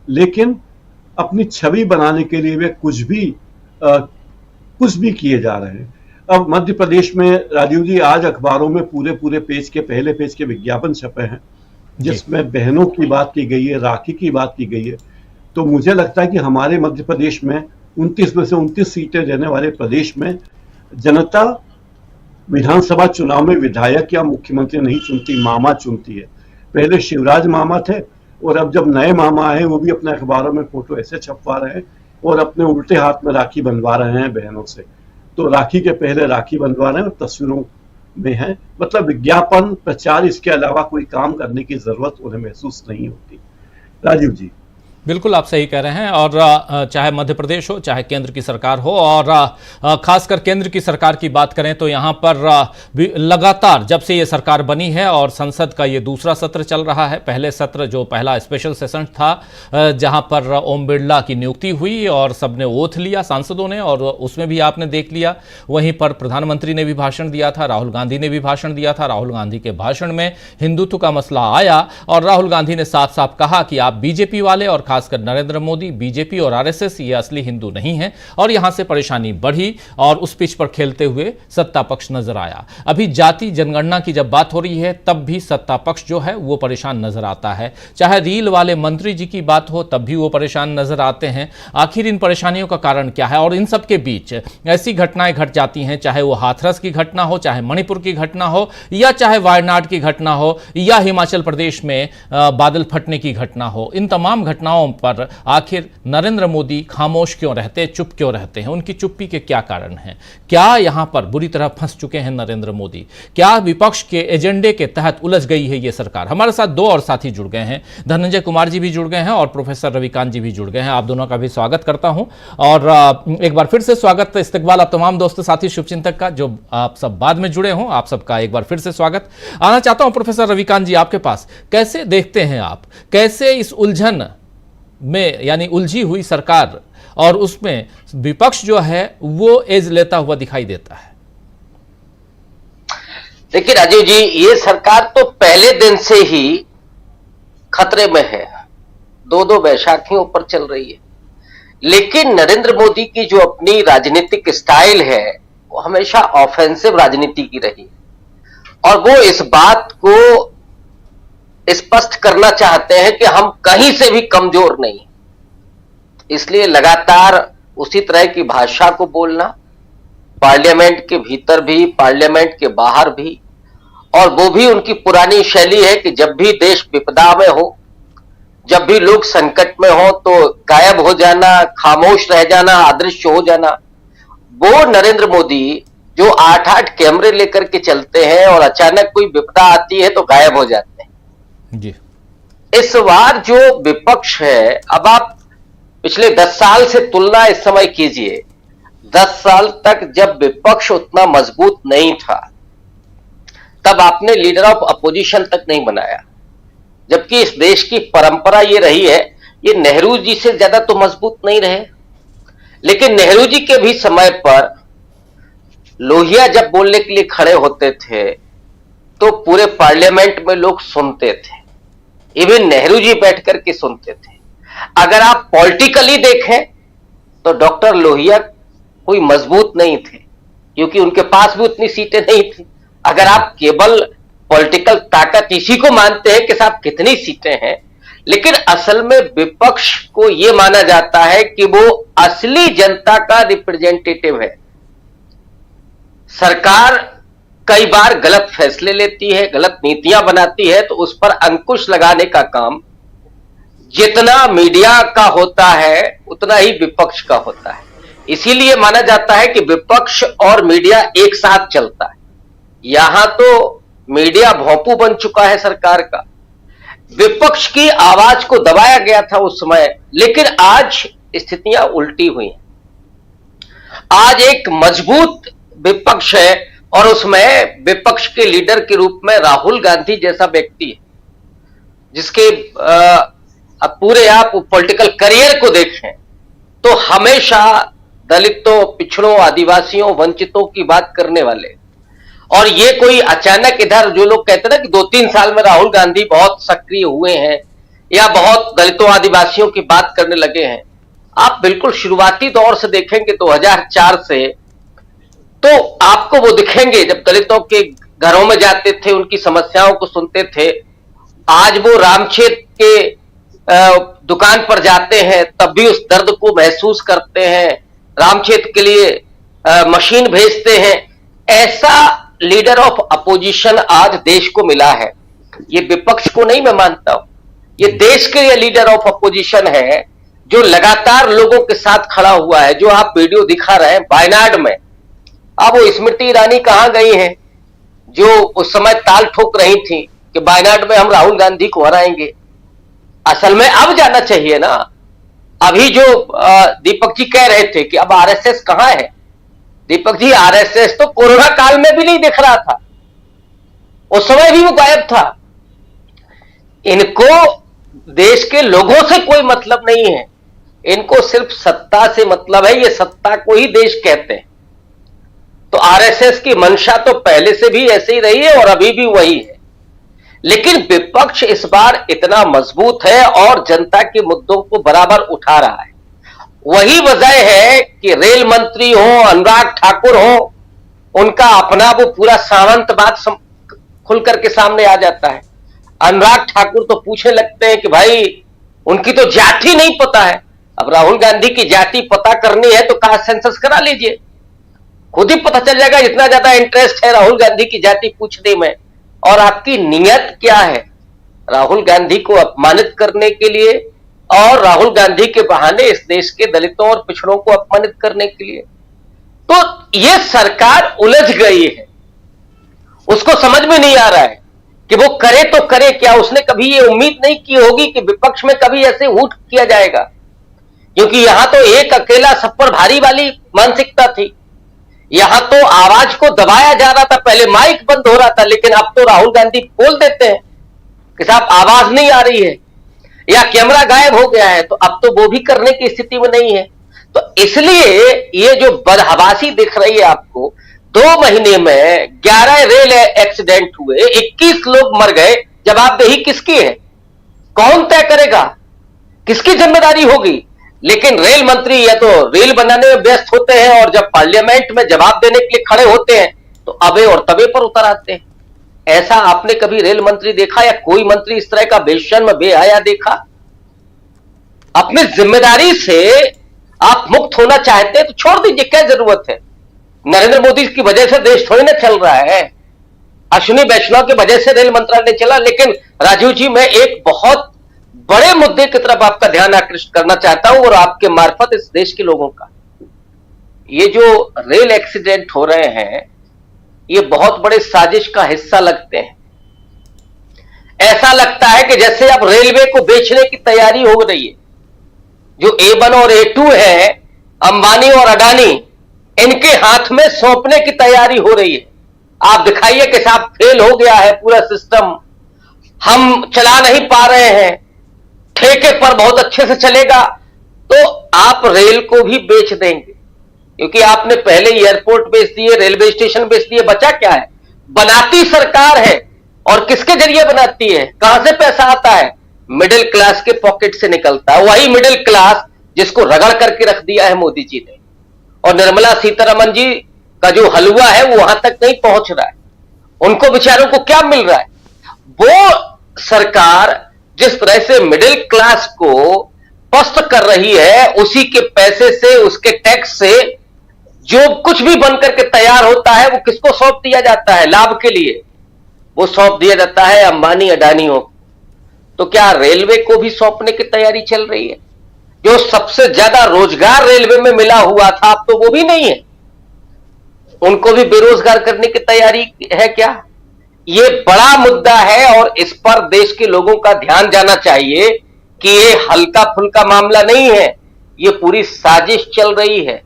लेकिन अपनी छवि बनाने के लिए वे कुछ भी किए जा रहे हैं। अब मध्य प्रदेश में राजीव जी आज अखबारों में पूरे पेज के पहले पेज के विज्ञापन छपे हैं जिसमें बहनों की बात की गई है, राखी की बात की गई है। तो मुझे लगता है कि हमारे मध्य प्रदेश में 29 में से 29 सीटें रहने वाले प्रदेश में जनता विधानसभा चुनाव में विधायक या मुख्यमंत्री नहीं चुनती, मामा चुनती है। पहले शिवराज मामा थे और अब जब नए मामा आए वो भी अपने अखबारों में फोटो ऐसे छपवा रहे हैं और अपने उल्टे हाथ में राखी बंधवा रहे हैं बहनों से। तो राखी के पहले राखी बंधवा रहे हैं और तस्वीरों में है, मतलब विज्ञापन प्रचार, इसके अलावा कोई काम करने की जरूरत उन्हें महसूस नहीं होती। राजीव जी बिल्कुल आप सही कह रहे हैं। और चाहे मध्य प्रदेश हो, चाहे केंद्र की सरकार हो, और खासकर केंद्र की सरकार की बात करें तो यहाँ पर लगातार जब से ये सरकार बनी है और संसद का ये दूसरा सत्र चल रहा है, पहले सत्र जो पहला स्पेशल सेशन था जहाँ पर ओम बिरला की नियुक्ति हुई और सबने ओथ लिया सांसदों ने, और उसमें भी आपने देख लिया। वहीं पर प्रधानमंत्री ने भी भाषण दिया था, राहुल गांधी ने भी भाषण दिया था। राहुल गांधी के भाषण में हिंदुत्व का मसला आया और राहुल गांधी ने साफ साफ कहा कि आप बीजेपी वाले और खासकर नरेंद्र मोदी, बीजेपी और आरएसएस ये असली हिंदू नहीं है, और यहां से परेशानी बढ़ी और उस पिच पर खेलते हुए सत्ता पक्ष नजर आया। अभी जाति जनगणना की जब बात हो रही है तब भी सत्ता पक्ष जो है वो परेशान नजर आता है। चाहे रील वाले मंत्री जी की बात हो तब भी वो परेशान नजर आते हैं। आखिर इन परेशानियों का कारण क्या है? और इन सब के बीच ऐसी घटनाएं घट जाती हैं, चाहे वो हाथरस की घटना हो, चाहे मणिपुर की घटना हो, या चाहे वायनाड की घटना हो, या हिमाचल प्रदेश में बादल फटने की घटना हो। इन तमाम घटनाओं पर आखिर नरेंद्र मोदी खामोश क्यों रहते, चुप क्यों रहते हैं? उनकी चुप्पी के क्या कारण हैं? क्या यहां पर बुरी तरह फंस चुके हैं नरेंद्र मोदी? क्या विपक्ष के एजेंडे के तहत उलझ गई है ये सरकार? हमारे साथ दो और साथी जुड़ गए हैं, धनंजय कुमार जी भी जुड़ गए हैं और प्रोफेसर रविकांत जी भी जुड़ गए हैं। आप दोनों का भी स्वागत करता हूं और एक बार फिर से स्वागत, इस्तकबाल आप तमाम दोस्तों साथी शुभचिंतक का जो आप सब बाद में जुड़े हों, आप सबका एक बार फिर से स्वागत। आना चाहता हूं प्रोफेसर रविकांत जी आपके पास, कैसे देखते हैं आप, कैसे इस उलझन में यानी उलझी हुई सरकार और उसमें विपक्ष जो है वो एज लेता हुआ दिखाई देता है? देखिए राजीव जी, ये सरकार तो पहले दिन से ही खतरे में है, दो बैसाखियों पर चल रही है। लेकिन नरेंद्र मोदी की जो अपनी राजनीतिक स्टाइल है वो हमेशा ऑफेंसिव राजनीति की रही और वो इस बात को स्पष्ट करना चाहते हैं कि हम कहीं से भी कमजोर नहीं, इसलिए लगातार उसी तरह की भाषा को बोलना, पार्लियामेंट के भीतर भी, पार्लियामेंट के बाहर भी, और वो भी उनकी पुरानी शैली है कि जब भी देश विपदा में हो, जब भी लोग संकट में हो तो गायब हो जाना, खामोश रह जाना, अदृश्य हो जाना। वो नरेंद्र मोदी जो 8-8 कैमरे लेकर के चलते हैं और अचानक कोई विपदा आती है तो गायब हो जाते हैं जी। इस बार जो विपक्ष है, अब आप पिछले 10 साल से तुलना इस समय कीजिए। 10 साल तक जब विपक्ष उतना मजबूत नहीं था तब आपने लीडर ऑफ अपोजिशन तक नहीं बनाया, जबकि इस देश की परंपरा ये रही है, ये नेहरू जी से ज्यादा तो मजबूत नहीं रहे, लेकिन नेहरू जी के भी समय पर लोहिया जब बोलने के लिए खड़े होते थे तो पूरे पार्लियामेंट में लोग सुनते थे, इवन नेहरू जी बैठ करके सुनते थे। अगर आप पॉलिटिकली देखें तो डॉक्टर लोहिया कोई मजबूत नहीं थे क्योंकि उनके पास भी उतनी सीटें नहीं थी। अगर आप केवल पॉलिटिकल ताकत इसी को मानते हैं कि साहब कितनी सीटें हैं, लेकिन असल में विपक्ष को यह माना जाता है कि वो असली जनता का रिप्रेजेंटेटिव है। सरकार कई बार गलत फैसले लेती है, गलत नीतियां बनाती है, तो उस पर अंकुश लगाने का काम जितना मीडिया का होता है उतना ही विपक्ष का होता है। इसीलिए माना जाता है कि विपक्ष और मीडिया एक साथ चलता है। यहां तो मीडिया भोंपू बन चुका है सरकार का, विपक्ष की आवाज को दबाया गया था उस समय, लेकिन आज स्थितियां उल्टी हुई हैं। आज एक मजबूत विपक्ष है और उसमें विपक्ष के लीडर के रूप में राहुल गांधी जैसा व्यक्ति है, जिसके अब पूरे आप पॉलिटिकल करियर को देखें तो हमेशा दलितों, पिछड़ों, आदिवासियों, वंचितों की बात करने वाले। और ये कोई अचानक इधर जो लोग कहते हैं ना कि 2-3 साल में राहुल गांधी बहुत सक्रिय हुए हैं या बहुत दलितों, आदिवासियों की बात करने लगे हैं, आप बिल्कुल शुरुआती दौर से देखेंगे 2004 से, तो आपको वो दिखेंगे जब दलितों के घरों में जाते थे, उनकी समस्याओं को सुनते थे। आज वो रामक्षेत्र के दुकान पर जाते हैं तब भी उस दर्द को महसूस करते हैं, रामक्षेत्र के लिए मशीन भेजते हैं। ऐसा लीडर ऑफ अपोजिशन आज देश को मिला है। ये विपक्ष को नहीं मैं मानता हूं, ये देश के लिए लीडर ऑफ अपोजिशन है जो लगातार लोगों के साथ खड़ा हुआ है। जो आप वीडियो दिखा रहे हैं वायनाड में, अब वो स्मृति ईरानी कहां गई हैं जो उस समय ताल ठोक रही थी कि वायनाड में हम राहुल गांधी को हराएंगे। असल में अब जाना चाहिए ना। अभी जो दीपक जी कह रहे थे कि अब आरएसएस कहां है, दीपक जी आरएसएस तो कोरोना काल में भी नहीं दिख रहा था, उस समय भी वो गायब था। इनको देश के लोगों से कोई मतलब नहीं है, इनको सिर्फ सत्ता से मतलब है। ये सत्ता को ही देश कहते हैं। तो आरएसएस की मंशा तो पहले से भी ऐसे ही रही है और अभी भी वही है, लेकिन विपक्ष इस बार इतना मजबूत है और जनता के मुद्दों को बराबर उठा रहा है। वही वजह है कि रेल मंत्री हो, अनुराग ठाकुर हो, उनका अपना वो पूरा सामंतवाद खुल करके सामने आ जाता है। अनुराग ठाकुर तो पूछने लगते हैं कि भाई उनकी तो जाति नहीं पता है। अब राहुल गांधी की जाति पता करनी है तो कास्ट सेंसस करा लीजिए, खुद ही पता चल जाएगा। इतना ज्यादा इंटरेस्ट है राहुल गांधी की जाति पूछने में। और आपकी नीयत क्या है, राहुल गांधी को अपमानित करने के लिए और राहुल गांधी के बहाने इस देश के दलितों और पिछड़ों को अपमानित करने के लिए। तो यह सरकार उलझ गई है, उसको समझ में नहीं आ रहा है कि वो करे तो करे क्या। उसने कभी ये उम्मीद नहीं की होगी कि विपक्ष में कभी ऐसे उठ किया जाएगा, क्योंकि यहां तो एक अकेला सब पर भारी वाली मानसिकता थी। यहां तो आवाज को दबाया जा रहा था, पहले माइक बंद हो रहा था, लेकिन अब तो राहुल गांधी बोल देते हैं कि साहब आवाज नहीं आ रही है या कैमरा गायब हो गया है, तो अब तो वो भी करने की स्थिति में नहीं है। तो इसलिए ये जो बदहवासी दिख रही है आपको, 2 महीने में 11 रेल एक्सीडेंट हुए, 21 लोग मर गए, जवाबदेही किसकी है? कौन तय करेगा, किसकी जिम्मेदारी होगी? लेकिन रेल मंत्री या तो रेल बनाने में व्यस्त होते हैं और जब पार्लियामेंट में जवाब देने के लिए खड़े होते हैं तो अबे और तबे पर उतर आते हैं। ऐसा आपने कभी रेल मंत्री देखा या कोई मंत्री इस तरह का बेशर्म बेहया देखा? अपनी जिम्मेदारी से आप मुक्त होना चाहते हैं तो छोड़ दीजिए, क्या जरूरत है? नरेंद्र मोदी की वजह से देश थोड़ी ना चल रहा है, अश्विनी वैष्णव की वजह से रेल मंत्रालय चला। लेकिन राजीव जी, मैं एक बहुत बड़े मुद्दे की तरफ आपका ध्यान आकृष्ट करना चाहता हूं और आपके मार्फत इस देश के लोगों का। ये जो रेल एक्सीडेंट हो रहे हैं, ये बहुत बड़े साजिश का हिस्सा लगते हैं। ऐसा लगता है कि जैसे अब रेलवे को बेचने की तैयारी हो रही है। जो A1 और A2 है, अंबानी और अडानी, इनके हाथ में सौंपने की तैयारी हो रही है। आप दिखाइए कि साहब फेल हो गया है पूरा सिस्टम, हम चला नहीं पा रहे हैं, ठेके पर बहुत अच्छे से चलेगा, तो आप रेल को भी बेच देंगे। क्योंकि आपने पहले एयरपोर्ट बेच दिए, रेलवे स्टेशन बेच दिए, बचा क्या है? बनाती सरकार है, और किसके जरिए बनाती है? कहां से पैसा आता है? मिडिल क्लास के पॉकेट से निकलता है। वही मिडिल क्लास जिसको रगड़ करके रख दिया है मोदी जी ने। और निर्मला सीतारमण जी का जो हलवा है वो वहां तक नहीं पहुंच रहा है। उनको बेचारों को क्या मिल रहा है? वो सरकार जिस तरह से मिडिल क्लास को पस्त कर रही है, उसी के पैसे से, उसके टैक्स से जो कुछ भी बनकर के तैयार होता है वो किसको सौंप दिया जाता है लाभ के लिए? वो सौंप दिया जाता है अंबानी अडानियों। तो क्या रेलवे को भी सौंपने की तैयारी चल रही है? जो सबसे ज्यादा रोजगार रेलवे में मिला हुआ था, अब तो वो भी नहीं है। उनको भी बेरोजगार करने की तैयारी है क्या? ये बड़ा मुद्दा है और इस पर देश के लोगों का ध्यान जाना चाहिए कि ये हल्का फुल्का मामला नहीं है, ये पूरी साजिश चल रही है।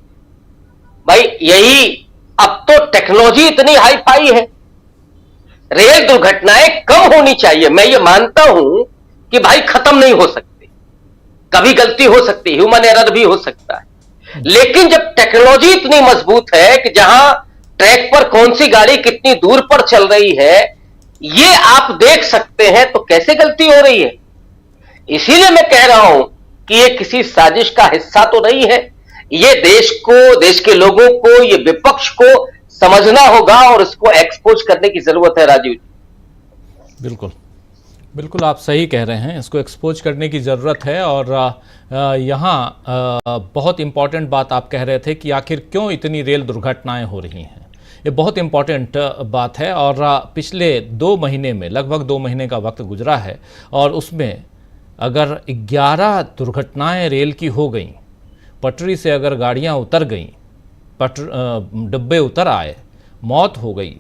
भाई यही, अब तो टेक्नोलॉजी इतनी हाई फाई है, रेल दुर्घटनाएं कम होनी चाहिए। मैं ये मानता हूं कि भाई खत्म नहीं हो सकती, कभी गलती हो सकती, ह्यूमन एरर भी हो सकता है, लेकिन जब टेक्नोलॉजी इतनी मजबूत है कि जहां ट्रैक पर कौन सी गाड़ी कितनी दूर पर चल रही है ये आप देख सकते हैं, तो कैसे गलती हो रही है? इसीलिए मैं कह रहा हूं कि ये किसी साजिश का हिस्सा तो नहीं है। ये देश को, देश के लोगों को, ये विपक्ष को समझना होगा और इसको एक्सपोज करने की जरूरत है। राजीव, बिल्कुल बिल्कुल आप सही कह रहे हैं, इसको एक्सपोज करने की ज़रूरत है। और यहाँ बहुत इम्पॉर्टेंट बात आप कह रहे थे कि आखिर क्यों इतनी रेल दुर्घटनाएं हो रही हैं, ये बहुत इम्पॉर्टेंट बात है। और पिछले 2 महीने में, लगभग 2 महीने का वक्त गुजरा है और उसमें अगर 11 दुर्घटनाएं रेल की हो गई, पटरी से अगर गाड़ियां उतर गईं, डब्बे उतर आए, मौत हो गई,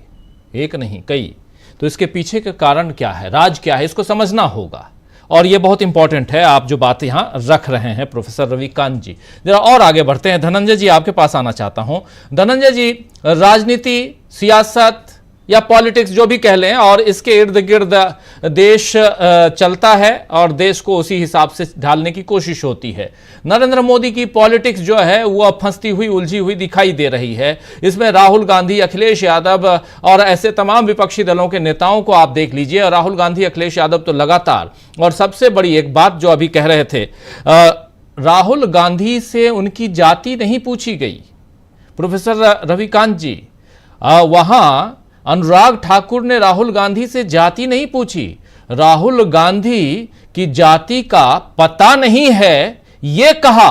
एक नहीं कई, तो इसके पीछे का कारण क्या है, राज क्या है, इसको समझना होगा। और ये बहुत इंपॉर्टेंट है आप जो बात यहाँ रख रहे हैं प्रोफेसर रविकांत जी। जरा और आगे बढ़ते हैं, धनंजय जी आपके पास आना चाहता हूँ। धनंजय जी, राजनीति, सियासत या पॉलिटिक्स जो भी कह लें, और इसके इर्द गिर्द देश चलता है और देश को उसी हिसाब से ढालने की कोशिश होती है। नरेंद्र मोदी की पॉलिटिक्स जो है वो अब फंसती हुई, उलझी हुई दिखाई दे रही है। इसमें राहुल गांधी, अखिलेश यादव और ऐसे तमाम विपक्षी दलों के नेताओं को आप देख लीजिए। राहुल गांधी, अखिलेश यादव तो लगातार, और सबसे बड़ी एक बात जो अभी कह रहे थे, राहुल गांधी से उनकी जाति नहीं पूछी गई। प्रोफेसर रविकांत जी, वहां अनुराग ठाकुर ने राहुल गांधी से जाति नहीं पूछी, राहुल गांधी की जाति का पता नहीं है ये कहा।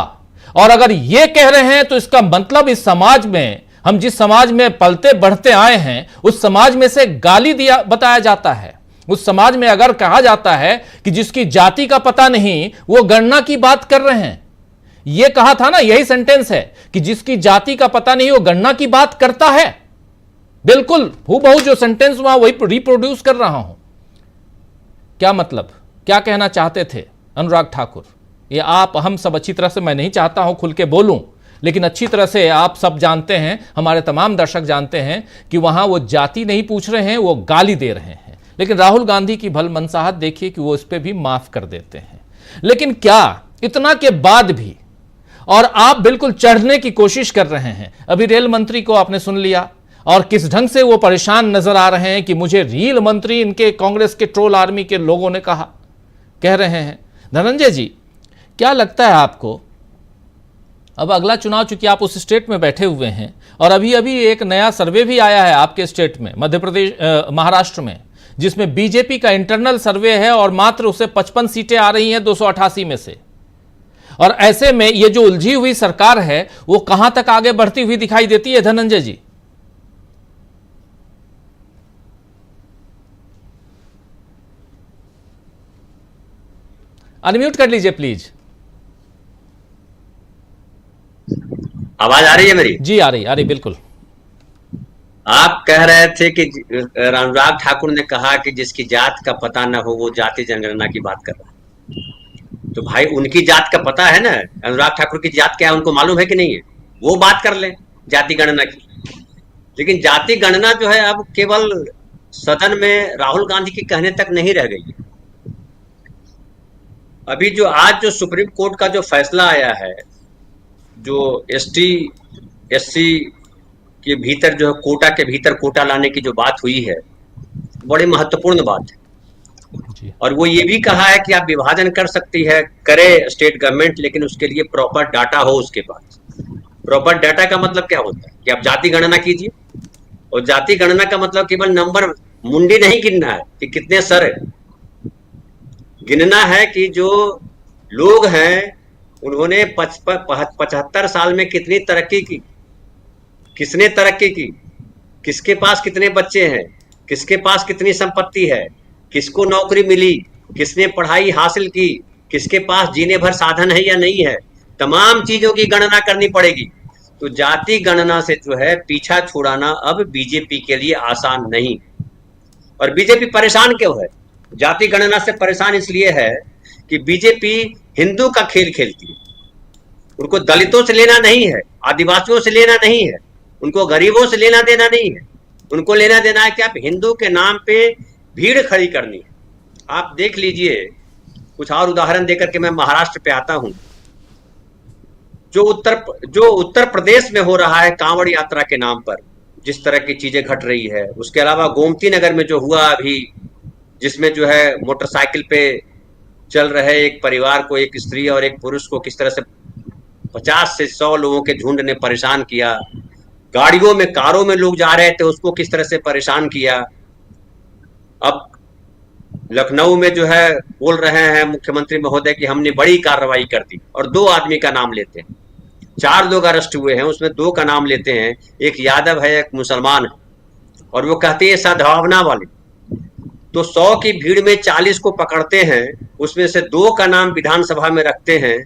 और अगर ये कह रहे हैं तो इसका मतलब इस समाज में, हम जिस समाज में पलते बढ़ते आए हैं, उस समाज में से गाली दिया बताया जाता है। उस समाज में अगर कहा जाता है कि जिसकी जाति का पता नहीं वो गणना की बात कर रहे हैं, ये कहा था ना, यही सेंटेंस है कि जिसकी जाति का पता नहीं वो गणना की बात करता है। बिल्कुल हूबहू जो सेंटेंस वहां वही रिप्रोड्यूस कर रहा हूं। क्या मतलब, क्या कहना चाहते थे अनुराग ठाकुर? ये आप, हम सब अच्छी तरह से, मैं नहीं चाहता हूं खुल के बोलूं, लेकिन अच्छी तरह से आप सब जानते हैं, हमारे तमाम दर्शक जानते हैं कि वहां वो जाति नहीं पूछ रहे हैं, वो गाली दे रहे हैं। लेकिन राहुल गांधी की भलमनसाहत देखिए कि वो इस पर भी माफ कर देते हैं। लेकिन क्या इतना के बाद भी, और आप बिल्कुल चढ़ने की कोशिश कर रहे हैं। अभी रेल मंत्री को आपने सुन लिया और किस ढंग से वो परेशान नजर आ रहे हैं कि मुझे रेल मंत्री इनके कांग्रेस के ट्रोल आर्मी के लोगों ने कह रहे हैं। धनंजय जी, क्या लगता है आपको, अब अगला चुनाव, चूंकि आप उस स्टेट में बैठे हुए हैं और अभी अभी एक नया सर्वे भी आया है आपके स्टेट में, मध्य प्रदेश, महाराष्ट्र में, जिसमें बीजेपी का इंटरनल सर्वे है और मात्र उसे 55 सीटें आ रही हैं 288 में से। और ऐसे में ये जो उलझी हुई सरकार है वो कहां तक आगे बढ़ती हुई दिखाई देती है? धनंजय जी, अनम्यूट कर लीजिए प्लीज। आवाज आ रही है मेरी? जी आ रही बिल्कुल। आप कह रहे थे कि अनुराग ठाकुर ने कहा कि जिसकी जात का पता ना हो वो जाति जनगणना की बात कर रहा है। तो भाई उनकी जात का पता है ना, अनुराग ठाकुर की जात क्या है उनको मालूम है कि नहीं है, वो बात कर लें जाति गणना की। लेकिन जाति गणना जो है अब केवल सदन में राहुल गांधी के कहने तक नहीं रह गई है। अभी जो आज जो सुप्रीम कोर्ट का जो फैसला आया है, जो एसटी एससी के भीतर जो है कोटा के भीतर कोटा लाने की जो बात हुई है, बड़ी महत्वपूर्ण बात है। और वो ये भी कहा है कि आप विभाजन कर सकती है, करे स्टेट गवर्नमेंट, लेकिन उसके लिए प्रॉपर डाटा हो उसके पास। प्रॉपर डाटा का मतलब क्या होता है कि आप जाति गणना कीजिए, और जाति गणना का मतलब केवल नंबर मुंडी नहीं गिनना है कि कितने सर है, गिनना है कि जो लोग हैं उन्होंने 75 साल में कितनी तरक्की की, किसने तरक्की की, किसके पास कितने बच्चे हैं, किसके पास कितनी संपत्ति है, किसको नौकरी मिली, किसने पढ़ाई हासिल की, किसके पास जीने भर साधन है या नहीं है, तमाम चीजों की गणना करनी पड़ेगी। तो जाति गणना से जो है पीछा छुड़ाना अब बीजेपी के लिए आसान नहीं। और बीजेपी परेशान क्यों है? जाति गणना से परेशान इसलिए है कि बीजेपी हिंदू का खेल खेलती है। उनको दलितों से लेना नहीं है, आदिवासियों से लेना नहीं है, उनको गरीबों से लेना देना नहीं है। उनको लेना देना है कि आप हिंदू के नाम पे भीड़ खड़ी करनी है। आप देख लीजिए, कुछ और उदाहरण देकर के मैं महाराष्ट्र पे आता हूं। जो उत्तर प्रदेश में हो रहा है कांवड़ यात्रा के नाम पर जिस तरह की चीजें घट रही है, उसके अलावा गोमती नगर में जो हुआ अभी, जिसमें जो है मोटरसाइकिल पे चल रहे एक परिवार को, एक स्त्री और एक पुरुष को किस तरह से 50 से 100 लोगों के झुंड ने परेशान किया। गाड़ियों में, कारों में लोग जा रहे थे, उसको किस तरह से परेशान किया। अब लखनऊ में जो है बोल रहे हैं मुख्यमंत्री महोदय कि हमने बड़ी कार्रवाई कर दी, और 2 आदमी का नाम लेते हैं। 4 लोग अरेस्ट हुए हैं, उसमें 2 का नाम लेते हैं, एक यादव है, एक मुसलमान है, और वो कहते हैं सद्भावना वाले। तो 100 की भीड़ में 40 को पकड़ते हैं, उसमें से 2 का नाम विधानसभा में रखते हैं।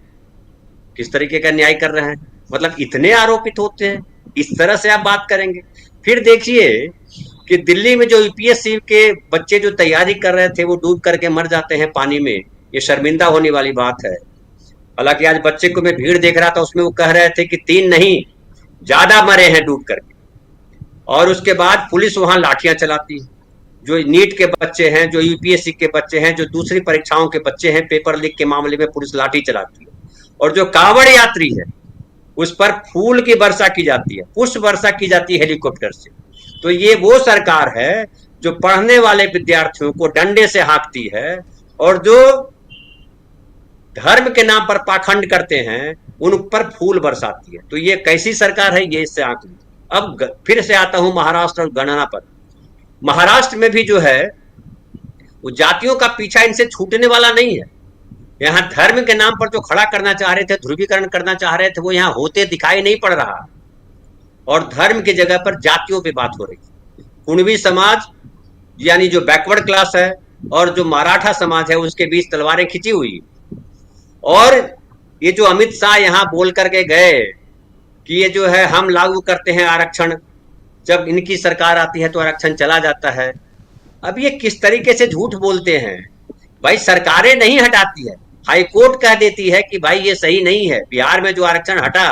किस तरीके का न्याय कर रहे हैं? मतलब इतने आरोपित होते हैं, इस तरह से आप बात करेंगे। फिर देखिए कि दिल्ली में जो यूपीएससी के बच्चे जो तैयारी कर रहे थे वो डूब करके मर जाते हैं पानी में। ये शर्मिंदा होने वाली बात है। हालांकि आज बच्चे को मैं भीड़ देख रहा था, उसमें वो कह रहे थे कि 3 नहीं ज्यादा मरे हैं डूब करके। और उसके बाद पुलिस वहां लाठियां चलाती है। जो नीट के बच्चे हैं, जो यूपीएससी के बच्चे हैं, जो दूसरी परीक्षाओं के बच्चे हैं, पेपर लीक के मामले में पुलिस लाठी चलाती है। और जो कांवड़ यात्री है उस पर फूल की वर्षा की जाती है, पुष्प वर्षा की जाती है हेलीकॉप्टर से। तो ये वो सरकार है जो पढ़ने वाले विद्यार्थियों को डंडे से हाँकती है, और जो धर्म के नाम पर पाखंड करते हैं उन पर फूल बरसाती है। तो ये कैसी सरकार है, ये इससे आंक ली। अब फिर से आता हूं महाराष्ट्र और गणना पर। महाराष्ट्र में भी जो है वो जातियों का पीछा इनसे छूटने वाला नहीं है। यहाँ धर्म के नाम पर जो खड़ा करना चाह रहे थे, ध्रुवीकरण करना चाह रहे थे, वो यहाँ होते दिखाई नहीं पड़ रहा। और धर्म की जगह पर जातियों पे बात हो रही। कुणबी समाज यानी जो बैकवर्ड क्लास है और जो मराठा समाज है उसके बीच तलवारें खिंची हुई। और ये जो अमित शाह यहाँ बोल करके गए कि ये जो है हम लागू करते हैं आरक्षण, जब इनकी सरकार आती है तो आरक्षण चला जाता है। अब ये किस तरीके से झूठ बोलते हैं भाई। सरकारें नहीं हटाती है, हाईकोर्ट कह देती है कि भाई ये सही नहीं है। बिहार में जो आरक्षण हटा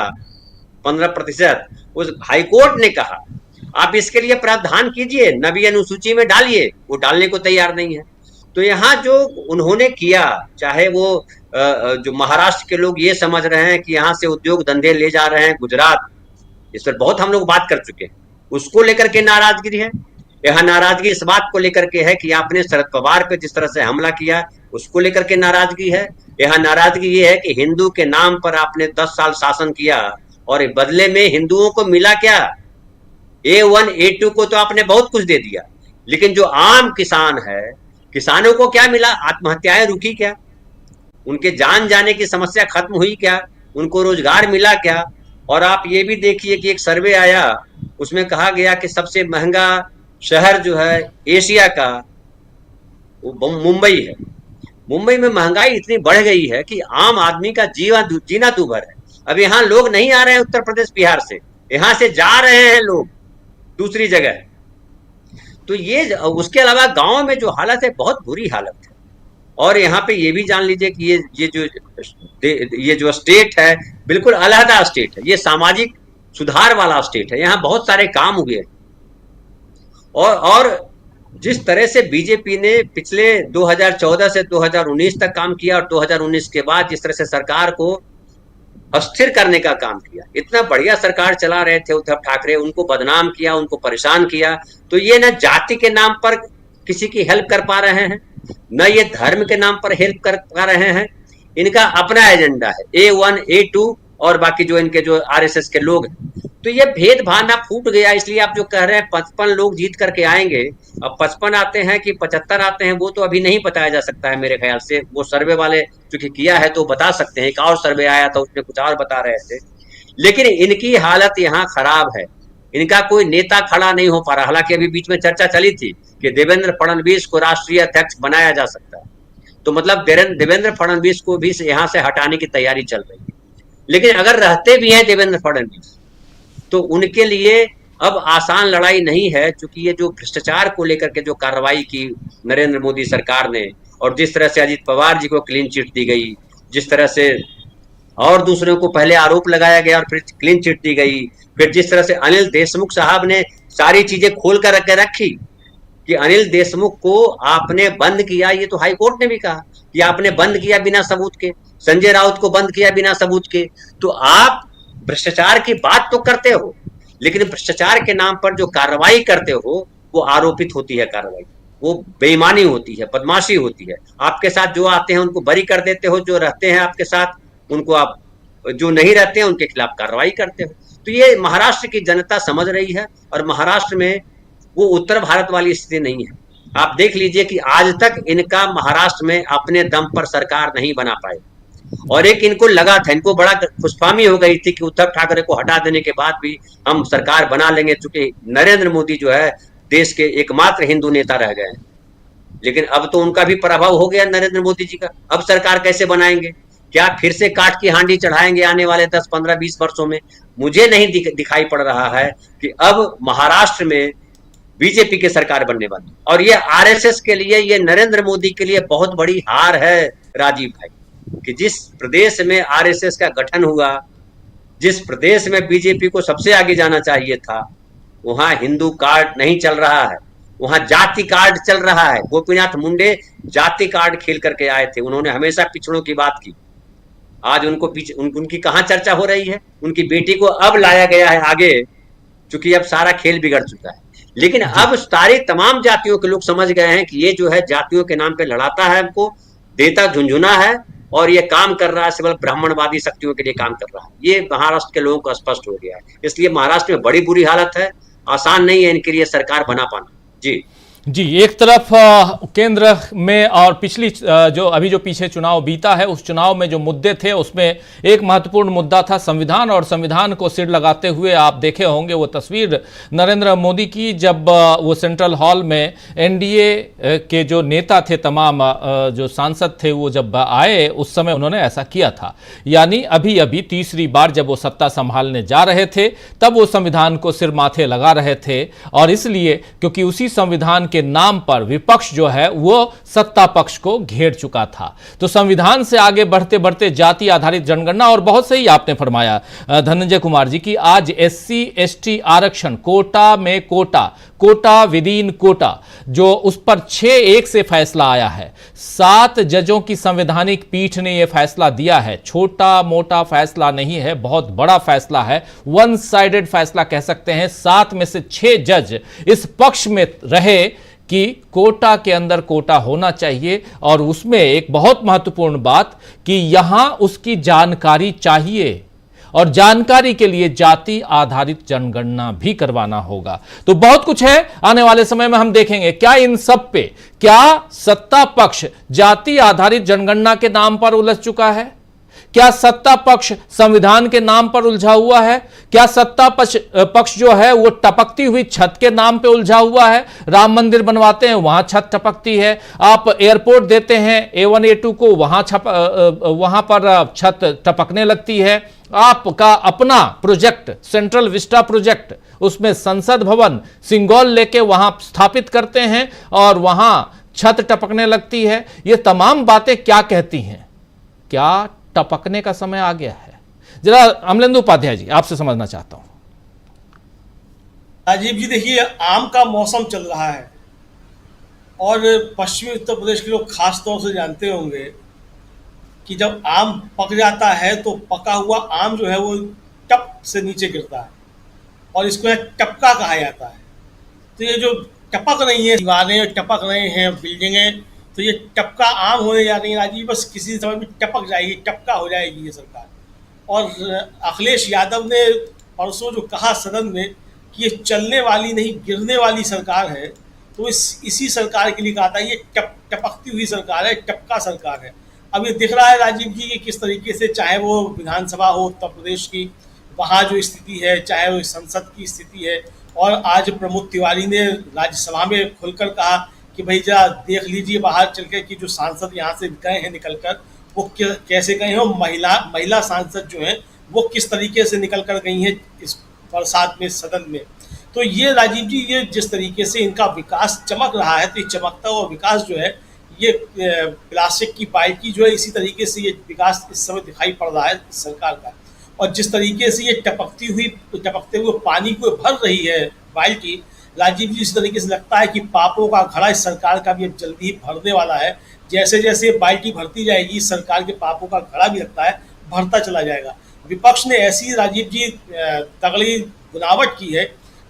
15%, उस हाईकोर्ट ने कहा आप इसके लिए प्रावधान कीजिए, नवी अनुसूची में डालिए, वो डालने को तैयार नहीं है। तो यहाँ जो उन्होंने किया, चाहे वो जो महाराष्ट्र के लोग ये समझ रहे हैं कि यहाँ से उद्योग धंधे ले जा रहे हैं गुजरात, इस पर बहुत हम लोग बात कर चुके हैं, उसको लेकर के नाराजगी है। यहाँ नाराजगी इस बात को लेकर के है कि आपने शरद पवार पे जिस तरह से हमला किया उसको लेकर के नाराजगी है। यहाँ नाराजगी ये है कि हिंदू के नाम पर आपने 10 साल शासन किया और बदले में हिंदुओं को मिला क्या? A1 A2 को तो आपने बहुत कुछ दे दिया, लेकिन जो आम किसान है, किसानों को क्या मिला? आत्महत्याएं रुकी क्या? उनके जान जाने की समस्या खत्म हुई क्या? उनको रोजगार मिला क्या? और आप ये भी देखिए कि एक सर्वे आया, उसमें कहा गया कि सबसे महंगा शहर जो है एशिया का वो मुंबई है। मुंबई में महंगाई इतनी बढ़ गई है कि आम आदमी का जीना दूभर है। अब यहाँ लोग नहीं आ रहे हैं उत्तर प्रदेश बिहार से, यहाँ से जा रहे हैं लोग दूसरी जगह। तो ये, उसके अलावा गांव में जो हालत है बहुत बुरी हालत है। और यहाँ पे ये भी जान लीजिए कि ये जो स्टेट है बिल्कुल अलहदा स्टेट है, ये सामाजिक सुधार वाला स्टेट है। यहाँ बहुत सारे काम हुए और जिस तरह से बीजेपी ने पिछले 2014 से 2019 तक काम किया और 2019 के बाद जिस तरह से सरकार को अस्थिर करने का काम किया, इतना बढ़िया सरकार चला रहे थे उद्धव ठाकरे, उनको बदनाम किया, उनको परेशान किया। तो ये न जाति के नाम पर किसी की हेल्प कर पा रहे हैं, न ये धर्म के नाम पर हेल्प कर पा रहे हैं। इनका अपना एजेंडा है A1 A2 और बाकी जो इनके जो आरएसएस के लोग हैं। तो ये भेदभाव ना फूट गया, इसलिए आप जो कह रहे हैं 55 लोग जीत करके आएंगे, अब 55 आते हैं कि 75 आते हैं वो तो अभी नहीं बताया जा सकता है मेरे ख्याल से। वो सर्वे वाले चूंकि किया है तो बता सकते हैं। एक और सर्वे आया था उसमें कुछ और बता रहे थे, लेकिन इनकी हालत यहाँ खराब है। इनका कोई नेता खड़ा नहीं हो पा रहा। हालांकि अभी बीच में चर्चा चली थी कि देवेंद्र फडणवीस को राष्ट्रीय अध्यक्ष बनाया जा सकता है, तो मतलब देवेंद्र फडणवीस को भी यहाँ से हटाने की तैयारी चल रही है। लेकिन अगर रहते भी हैं देवेंद्र फडणवीस तो उनके लिए अब आसान लड़ाई नहीं है, क्योंकि ये जो भ्रष्टाचार को लेकर के जो कार्रवाई की नरेंद्र मोदी सरकार ने, और जिस तरह से अजीत पवार जी को क्लीन चिट दी गई, जिस तरह से और दूसरों को पहले आरोप लगाया गया और फिर क्लीन चिट दी गई, फिर जिस तरह से अनिल देशमुख साहब ने सारी चीजें खोल कर रखी कि अनिल देशमुख को आपने बंद किया, ये तो हाई कोर्ट ने भी कहा कि आपने बंद किया बिना सबूत के, संजय राउत को बंद किया बिना सबूत के। तो आप भ्रष्टाचार की बात तो करते हो, लेकिन भ्रष्टाचार के नाम पर जो कार्रवाई करते हो वो आरोपित होती है कार्रवाई, वो बेईमानी होती है, बदमाशी होती है। आपके साथ जो आते हैं उनको बरी कर देते हो, जो रहते हैं आपके साथ उनको आप, जो नहीं रहते हैं उनके खिलाफ कार्रवाई करते हो। तो ये महाराष्ट्र की जनता समझ रही है, और महाराष्ट्र में वो उत्तर भारत वाली स्थिति नहीं है। आप देख लीजिए कि आज तक इनका महाराष्ट्र में अपने दम पर सरकार नहीं बना पाए, और एक इनको लगा था, इनको बड़ा खुशफहमी हो गई थी कि उद्धव ठाकरे को हटा देने के बाद भी हम सरकार बना लेंगे, चूंकि नरेंद्र मोदी जो है देश के एकमात्र हिंदू नेता रह गए हैं। लेकिन अब तो उनका भी पराभव हो गया नरेंद्र मोदी जी का। अब सरकार कैसे बनाएंगे? क्या फिर से काट की हांडी चढ़ाएंगे आने वाले 10, 15, 20 वर्षों में? मुझे नहीं दिखाई पड़ रहा है कि अब महाराष्ट्र में बीजेपी की सरकार बनने वाली। और ये आरएसएस के लिए, ये नरेंद्र मोदी के लिए बहुत बड़ी हार है राजीव भाई, कि जिस प्रदेश में आरएसएस का गठन हुआ, जिस प्रदेश में बीजेपी को सबसे आगे जाना चाहिए था, वहां हिंदू कार्ड नहीं चल रहा है, वहां जाति कार्ड चल रहा है। गोपीनाथ मुंडे जाति कार्ड खेल करके आए थे, उन्होंने हमेशा पिछड़ों की बात की। आज उनको उनकी कहां चर्चा हो रही है? उनकी बेटी को अब लाया गया है आगे, क्योंकि अब सारा खेल बिगड़ चुका है। लेकिन अब सारी तमाम जातियों के लोग समझ गए हैं कि ये जो है जातियों के नाम पे लड़ाता है, हमको देता झुंझुना है, और ये काम कर रहा है सिर्फ ब्राह्मणवादी शक्तियों के लिए काम कर रहा है। ये महाराष्ट्र के लोगों को स्पष्ट हो गया है। इसलिए महाराष्ट्र में बड़ी बुरी हालत है, आसान नहीं है इनके लिए सरकार बना पाना। जी, एक तरफ केंद्र में और पिछली जो अभी जो पीछे चुनाव बीता है उस चुनाव में जो मुद्दे थे उसमें एक महत्वपूर्ण मुद्दा था संविधान, और संविधान को सिर लगाते हुए आप देखे होंगे वो तस्वीर नरेंद्र मोदी की, जब वो सेंट्रल हॉल में एनडीए के जो नेता थे, तमाम जो सांसद थे, वो जब आए उस समय उन्होंने ऐसा किया था। यानी अभी अभी तीसरी बार जब वो सत्ता संभालने जा रहे थे तब वो संविधान को सिर माथे लगा रहे थे, और इसलिए क्योंकि उसी संविधान के नाम पर विपक्ष जो है वो सत्ता पक्ष को घेर चुका था। तो संविधान से आगे बढ़ते बढ़ते जाति आधारित जनगणना, और बहुत सही आपने फरमाया धनंजय कुमार जी की आज एससी एसटी आरक्षण, कोटा में कोटा, कोटा विदिन कोटा, जो उस पर 6-1 से फैसला आया है। 7 जजों की संवैधानिक पीठ ने यह फैसला दिया है। छोटा मोटा फैसला नहीं है, बहुत बड़ा फैसला है, वन साइडेड फैसला कह सकते हैं। 7 में से 6 जज इस पक्ष में रहे कि कोटा के अंदर कोटा होना चाहिए, और उसमें एक बहुत महत्वपूर्ण बात कि यहां उसकी जानकारी चाहिए, और जानकारी के लिए जाति आधारित जनगणना भी करवाना होगा। तो बहुत कुछ है, आने वाले समय में हम देखेंगे क्या इन सब पे, क्या सत्ता पक्ष जाति आधारित जनगणना के नाम पर उलझ चुका है, क्या सत्ता पक्ष संविधान के नाम पर उलझा हुआ है, क्या सत्ता पक्ष जो है वो टपकती हुई छत के नाम पे उलझा हुआ है। राम मंदिर बनवाते हैं वहां छत टपकती है, आप एयरपोर्ट देते हैं A1 A2 को, वहां पर छत टपकने लगती है। आपका अपना प्रोजेक्ट सेंट्रल विस्टा प्रोजेक्ट, उसमें संसद भवन सिंगौल लेके वहां स्थापित करते हैं और वहां छत टपकने लगती है। ये तमाम बातें क्या कहती हैं? क्या टपकने का समय आ गया है? जरा अमलेंदु उपाध्याय जी आपसे समझना चाहता हूं। राजीव जी देखिए, आम का मौसम चल रहा है, और पश्चिमी उत्तर प्रदेश के लोग खास तौर से जानते होंगे कि जब आम पक जाता है तो पका हुआ आम जो है वो टप से नीचे गिरता है, और इसको टपका कहा जाता है। तो ये जो टपक रही है दीवारें, टपक रहे हैं बिल्डिंगें, तो ये टपका आम होने जा रही है राजीव। बस किसी समय भी टपक जाएगी, टपका हो जाएगी ये सरकार। और अखिलेश यादव ने परसों जो कहा सदन में कि ये चलने वाली नहीं गिरने वाली सरकार है, तो इसी सरकार के लिए कहा था ये टपकती हुई सरकार है, टपका सरकार है। अब ये दिख रहा है राजीव जी कि किस तरीके से, चाहे वो विधानसभा हो उत्तर प्रदेश की, वहाँ जो स्थिति है, चाहे वो संसद की स्थिति है, और आज प्रमोद तिवारी ने राज्यसभा में खुलकर कहा कि भाई जरा देख लीजिए बाहर चल के कि जो सांसद यहाँ से गए हैं निकलकर वो कैसे गए हैं, और महिला सांसद जो हैं वो किस तरीके से निकल कर गई हैं इस बरसात में सदन में। तो ये राजीव जी, ये जिस तरीके से इनका विकास चमक रहा है, तो ये चमकता हुआ विकास जो है, ये प्लास्टिक की बाल्टी जो है, इसी तरीके से ये विकास इस समय दिखाई पड़ रहा है सरकार का। और जिस तरीके से ये टपकते हुए पानी को भर रही है बाल्टी, राजीव जी इस तरीके से लगता है कि पापों का घड़ा इस सरकार का भी अब जल्दी ही भरने वाला है। जैसे जैसे बाल्टी भरती जाएगी, सरकार के पापों का घड़ा भी लगता है भरता चला जाएगा। विपक्ष ने ऐसी राजीव जी तगड़ी बनावट की है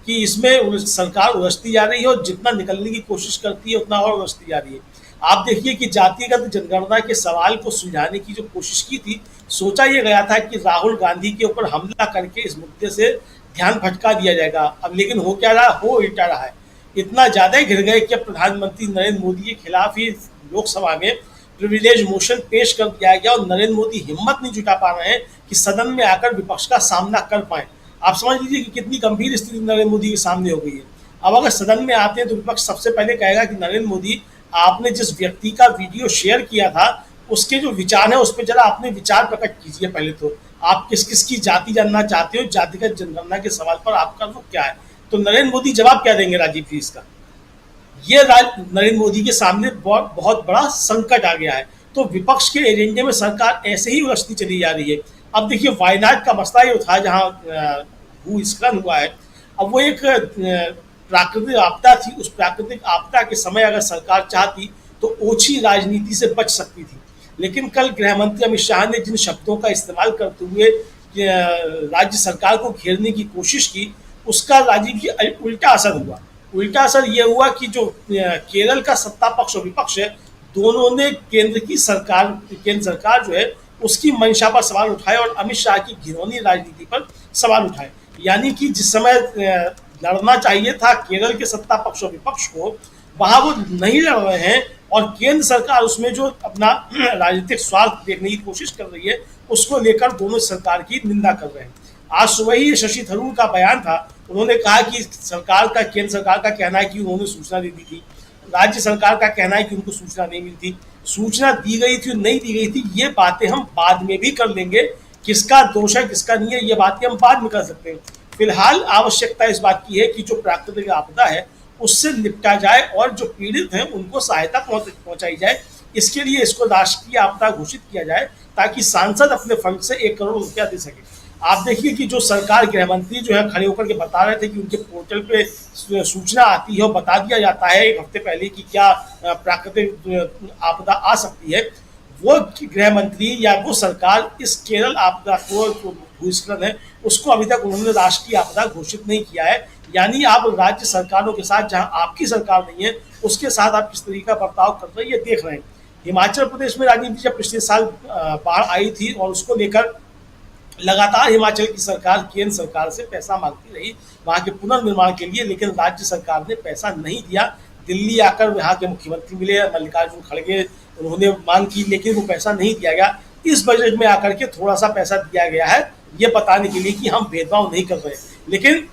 कि इसमें सरकार उलझती जा रही है, और जितना निकलने की कोशिश करती है उतना और उलझती जा रही है। आप देखिए कि जातिगत जनगणना के सवाल को सुलझाने की जो कोशिश की थी, सोचा ये गया था कि राहुल गांधी के ऊपर हमला करके इस मुद्दे से ध्यान भटका दिया जाएगा। अब लेकिन हो क्या रहा, हो उल्टा रहा है। इतना ज़्यादा घिर गए कि प्रधानमंत्री नरेंद्र मोदी के खिलाफ ही लोकसभा में प्रिविलेज मोशन पेश कर दिया गया, और नरेंद्र मोदी हिम्मत नहीं जुटा पा रहे हैं कि सदन में आकर विपक्ष का सामना कर पाए। आप समझ लीजिए कि कितनी गंभीर स्थिति नरेंद्र मोदी के सामने हो गई है। अब अगर सदन में आते हैं तो विपक्ष सबसे पहले कहेगा कि नरेंद्र मोदी, आपने जिस व्यक्ति का वीडियो शेयर किया था उसके जो विचार है उस पर जरा अपने विचार प्रकट कीजिए। पहले तो आप किस किस की जाति जानना चाहते हो, जातिगत जनगणना के सवाल पर आपका रुख क्या है। तो नरेंद्र मोदी जवाब क्या देंगे राजीव जी इसका? ये नरेंद्र मोदी के सामने बहुत बड़ा संकट आ गया है। तो विपक्ष के एजेंडे में सरकार ऐसे ही उलझती चली जा रही है। अब देखिए वायनाड का मसला ये था जहाँ भूस्खलन हुआ है। अब वो एक प्राकृतिक आपदा थी, उस प्राकृतिक आपदा के समय अगर सरकार चाहती तो ओछी राजनीति से बच सकती थी। लेकिन कल गृह मंत्री अमित शाह ने जिन शब्दों का इस्तेमाल करते हुए राज्य सरकार को घेरने की कोशिश की, उसका राजीव जी उल्टा असर हुआ। उल्टा असर ये हुआ कि जो केरल का सत्ता पक्ष और विपक्ष है, दोनों ने केंद्र सरकार जो है उसकी मंशा पर सवाल उठाए और अमित शाह की घिनौनी राजनीति पर सवाल उठाए। यानी कि जिस समय लड़ना चाहिए था केरल के सत्ता पक्ष और विपक्ष को, वहां वो नहीं लड़ रहे हैं, और केंद्र सरकार उसमें जो अपना राजनीतिक स्वार्थ देखने की कोशिश कर रही है, उसको लेकर दोनों सरकार की निंदा कर रहे हैं। आज सुबह ही शशि थरूर का बयान था, उन्होंने कहा कि केंद्र सरकार का कहना है कि उन्होंने सूचना दे दी थी, राज्य सरकार का कहना है कि उनको सूचना नहीं मिली थी। सूचना दी गई थी नहीं दी गई थी, ये बातें हम बाद में भी कर लेंगे। किसका दोष है किसका नहीं है, ये बातें हम बाद में कर सकते हैं। फिलहाल आवश्यकता इस बात की है कि जो प्राकृतिक आपदा है उससे निपटा जाए, और जो पीड़ित हैं उनको सहायता पहुंचाई जाए। इसके लिए इसको राष्ट्रीय आपदा घोषित किया जाए, ताकि सांसद अपने फंड से 1 करोड़ रुपया दे सके। आप देखिए कि जो सरकार गृह मंत्री जो है खड़े होकर के बता रहे थे कि उनके पोर्टल पे सूचना आती है और बता दिया जाता है 1 हफ्ते पहले कि क्या प्राकृतिक आपदा आ सकती है, वो गृह मंत्री या वो सरकार इस केरल आपदा को भूस्खलन है उसको अभी तक उन्होंने राष्ट्रीय आपदा घोषित नहीं किया है। यानी आप राज्य सरकारों के साथ, जहां आपकी सरकार नहीं है, उसके साथ आप किस तरीके का बर्ताव कर रहे हैं ये देख रहे हैं। हिमाचल प्रदेश में राजीव जी जब पिछले साल बाढ़ आई थी और उसको लेकर लगातार हिमाचल की सरकार केंद्र सरकार से पैसा मांगती रही वहाँ के पुनर्निर्माण के लिए, लेकिन राज्य सरकार ने पैसा नहीं दिया। दिल्ली आकर यहाँ के मुख्यमंत्री मिले मल्लिकार्जुन खड़गे, उन्होंने मांग की, लेकिन वो पैसा नहीं दिया गया। इस बजट में आकर के थोड़ा सा पैसा दिया गया है, ये बताने के लिए कि हम भेदभाव नहीं कर रहे। लेकिन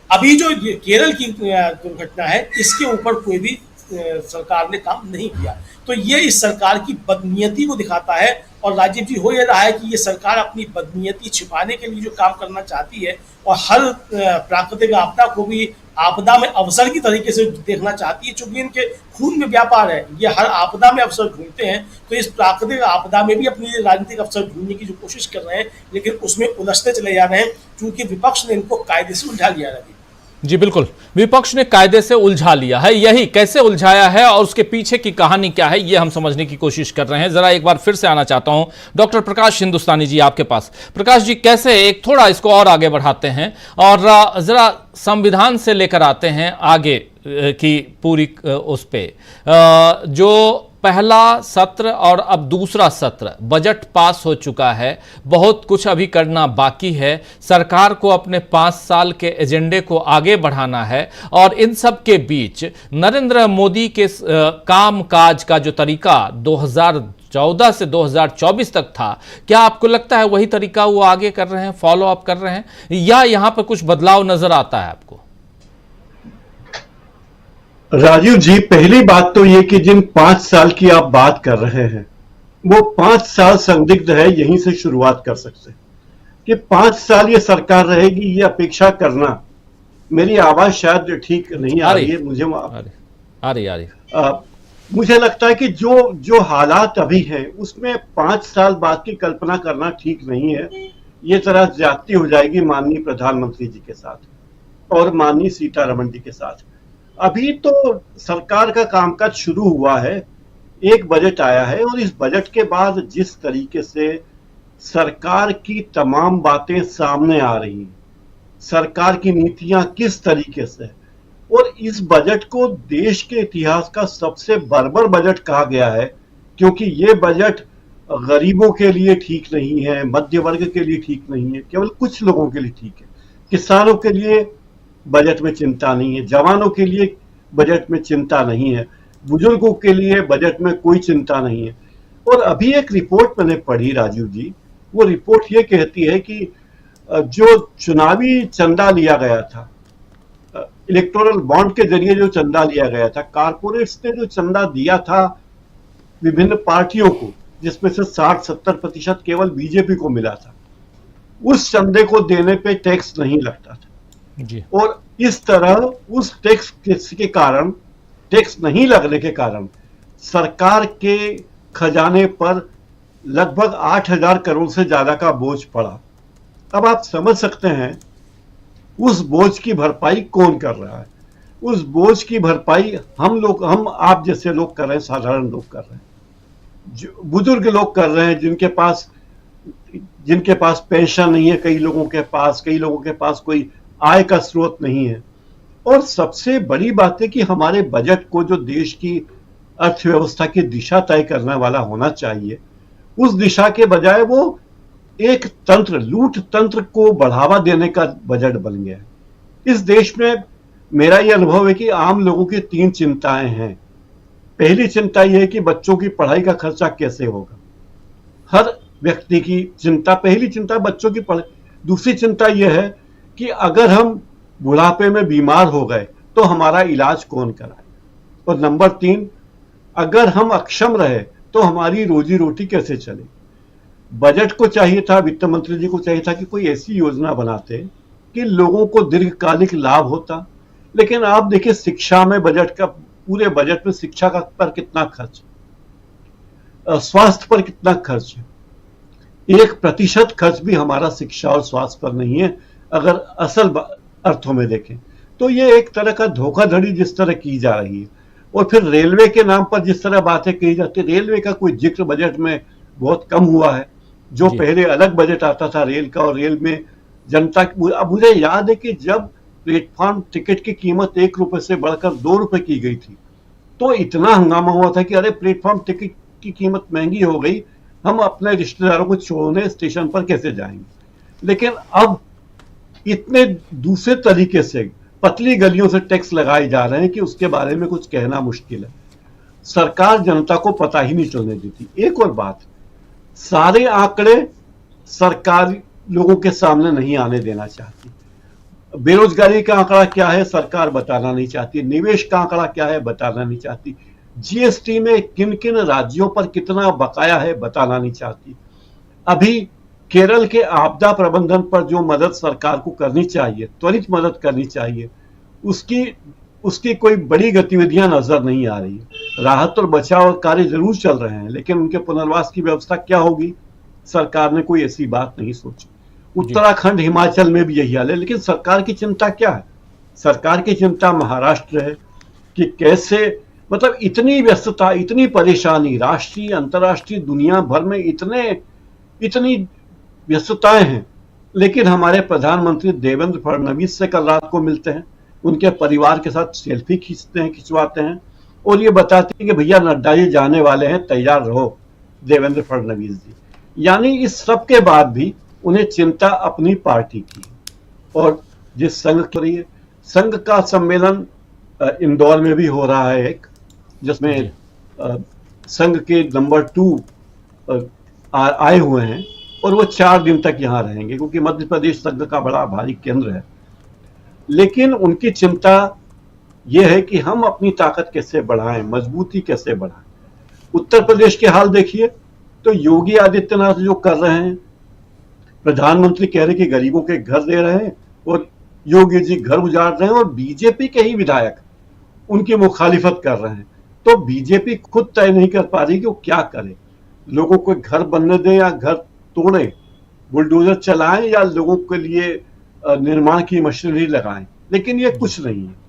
अभी जो केरल की दुर्घटना है, इसके ऊपर कोई भी सरकार ने काम नहीं किया। तो ये इस सरकार की बदनीयती को दिखाता है। और राजीव जी, हो ये रहा है कि ये सरकार अपनी बदनीयती छिपाने के लिए जो काम करना चाहती है, और हर प्राकृतिक आपदा को भी आपदा में अवसर की तरीके से देखना चाहती है। चूंकि इनके खून में व्यापार है, ये हर आपदा में अवसर ढूंढते हैं, तो इस प्राकृतिक आपदा में भी अपनी राजनीतिक अवसर ढूंढने की जो कोशिश कर रहे हैं, लेकिन उसमें उलझते चले जा रहे हैं, क्योंकि विपक्ष ने इनको कायदे से उलझा लिया है। जी बिल्कुल, विपक्ष ने कायदे से उलझा लिया है। यही कैसे उलझाया है और उसके पीछे की कहानी क्या है, ये हम समझने की कोशिश कर रहे हैं। जरा एक बार फिर से आना चाहता हूं डॉक्टर प्रकाश हिंदुस्तानी जी आपके पास। प्रकाश जी, कैसे एक थोड़ा इसको और आगे बढ़ाते हैं और जरा संविधान से लेकर आते हैं आगे की पूरी उस पे जो पहला सत्र और अब दूसरा सत्र, बजट पास हो चुका है, बहुत कुछ अभी करना बाकी है। सरकार को अपने 5 साल के एजेंडे को आगे बढ़ाना है और इन सब के बीच नरेंद्र मोदी के काम काज का जो तरीका 2014 से 2024 तक था, क्या आपको लगता है वही तरीका वो आगे कर रहे हैं, फॉलो अप कर रहे हैं, या यहां पर कुछ बदलाव नजर आता है आपको? राजीव जी, पहली बात तो ये कि जिन 5 साल की आप बात कर रहे हैं वो 5 साल संदिग्ध है, यहीं से शुरुआत कर सकते हैं कि 5 साल ये सरकार रहेगी, ये अपेक्षा करना। मेरी आवाज शायद ठीक नहीं आ रही है, मुझे आ रही मुझे लगता है कि जो हालात अभी हैं उसमें 5 साल बाद की कल्पना करना ठीक नहीं है। ये तरह ज्यादती हो जाएगी माननीय प्रधानमंत्री जी के साथ और माननीय सीतारमण जी के साथ। अभी तो सरकार का कामकाज शुरू हुआ है, एक बजट आया है और इस बजट के बाद जिस तरीके से सरकार की तमाम बातें सामने आ रही हैं, सरकार की नीतियां किस तरीके से, और इस बजट को देश के इतिहास का सबसे बर्बर बजट कहा गया है, क्योंकि ये बजट गरीबों के लिए ठीक नहीं है, मध्य वर्ग के लिए ठीक नहीं है, केवल कुछ लोगों के लिए ठीक है। किसानों के लिए बजट में चिंता नहीं है, जवानों के लिए बजट में चिंता नहीं है, बुजुर्गों के लिए बजट में कोई चिंता नहीं है। और अभी एक रिपोर्ट मैंने पढ़ी राजीव जी, वो रिपोर्ट ये कहती है कि जो चुनावी चंदा लिया गया था, इलेक्टोरल बॉन्ड के जरिए जो चंदा लिया गया था, कारपोरेट्स ने जो चंदा दिया था विभिन्न पार्टियों को, जिसमें से 60-70% केवल बीजेपी को मिला था, उस चंदे को देने पे टैक्स नहीं लगता था जी। और इस तरह उस टैक्स के कारण, टैक्स नहीं लगने के कारण सरकार के खजाने पर लगभग 8,000 करोड़ से ज्यादा का बोझ पड़ा। अब आप समझ सकते हैं उस बोझ की भरपाई कौन कर रहा है। उस बोझ की भरपाई हम आप जैसे लोग कर रहे हैं, साधारण लोग कर रहे हैं, बुजुर्ग लोग कर रहे हैं, जिनके पास पेंशन नहीं है, कई लोगों के पास कोई आय का स्रोत नहीं है। और सबसे बड़ी बात है कि हमारे बजट को जो देश की अर्थव्यवस्था की दिशा तय करने वाला होना चाहिए, उस दिशा के बजाय वो एक तंत्र, लूट तंत्र को बढ़ावा देने का बजट बन गया है। इस देश में मेरा यह अनुभव है कि आम लोगों की 3 चिंताएं हैं। पहली चिंता यह है कि बच्चों की पढ़ाई का खर्चा कैसे होगा, हर व्यक्ति की चिंता, पहली चिंता बच्चों की पढ़ाई। दूसरी चिंता यह है कि अगर हम बुढ़ापे में बीमार हो गए तो हमारा इलाज कौन कराए, और नंबर 3, अगर हम अक्षम रहे तो हमारी रोजी रोटी कैसे चले। बजट को चाहिए था, वित्त मंत्री जी को चाहिए था कि कोई ऐसी योजना बनाते कि लोगों को दीर्घकालिक लाभ होता। लेकिन आप देखिए शिक्षा में पूरे बजट में शिक्षा पर कितना खर्च, स्वास्थ्य पर कितना खर्च है। 1% खर्च भी हमारा शिक्षा और स्वास्थ्य पर नहीं है अगर असल अर्थों में देखें तो। ये एक तरह का धोखाधड़ी जिस तरह की जा रही है, और फिर रेलवे के नाम पर जिस तरह बातें कही जाती है, रेलवे का कोई जिक्र बजट में बहुत कम हुआ है। जो पहले अलग बजट आता था रेल का, और रेल में जनता, अब मुझे याद है कि जब प्लेटफॉर्म टिकट की कीमत 1 रुपए से बढ़कर 2 रुपए की गई थी तो इतना हंगामा हुआ था कि अरे प्लेटफॉर्म टिकट की कीमत महंगी हो गई, हम अपने रिश्तेदारों को छोड़ने स्टेशन पर कैसे जाएंगे। लेकिन अब इतने दूसरे तरीके से पतली गलियों से टैक्स लगाए जा रहे हैं कि उसके बारे में कुछ कहना मुश्किल है। सरकार जनता को पता ही नहीं चलने देती। एक और बात, सारे आंकड़े सरकार लोगों के सामने नहीं आने देना चाहती। बेरोजगारी का आंकड़ा क्या है सरकार बताना नहीं चाहती, निवेश का आंकड़ा क्या है बताना नहीं चाहती, जीएसटी में किन किन राज्यों पर कितना बकाया है बताना नहीं चाहती। अभी केरल के आपदा प्रबंधन पर जो मदद सरकार को करनी चाहिए, त्वरित मदद करनी चाहिए, उसकी कोई बड़ी गतिविधियां नजर नहीं आ रही। राहत और बचाव कार्य जरूर चल रहे हैं, लेकिन उनके पुनर्वास की व्यवस्था क्या होगी, सरकार ने कोई ऐसी बात नहीं सोची। उत्तराखंड, हिमाचल में भी यही हाल है। लेकिन सरकार की चिंता क्या है? सरकार की चिंता महाराष्ट्र है कि कैसे, मतलब इतनी व्यस्तता, इतनी परेशानी, राष्ट्रीय अंतर्राष्ट्रीय दुनिया भर में इतनी व्यस्तताएं हैं, लेकिन हमारे प्रधानमंत्री देवेंद्र फडणवीस से कल रात को मिलते हैं, उनके परिवार के साथ सेल्फी खिंचवाते हैं, और ये बताती है कि भैया नड्डा जी जाने वाले हैं, तैयार रहो देवेंद्र फडणवीस जी। यानी इस सब के बाद भी उन्हें चिंता अपनी पार्टी की। और जिस संघ हो रही है, संघ का सम्मेलन इंदौर में भी हो रहा है एक, जिसमें संघ के नंबर 2 आए हुए हैं और वो 4 दिन तक यहाँ रहेंगे, क्योंकि मध्य प्रदेश संघ का बड़ा भारी केंद्र है। लेकिन उनकी चिंता ये है कि हम अपनी ताकत कैसे बढ़ाएं, मजबूती कैसे बढ़ाएं। उत्तर प्रदेश के हाल देखिए तो योगी आदित्यनाथ जो कर रहे हैं, प्रधानमंत्री कह रहे कि गरीबों के घर दे रहे हैं और योगी जी घर उजाड़ रहे हैं, और बीजेपी के ही विधायक उनकी मुखालिफत कर रहे हैं। तो बीजेपी खुद तय नहीं कर पा रही कि वो क्या करे, लोगों को घर बनने दें या घर तोड़े, बुलडोजर चलाएं या लोगों के लिए निर्माण की मशीनरी लगाएं। लेकिन ये कुछ नहीं है।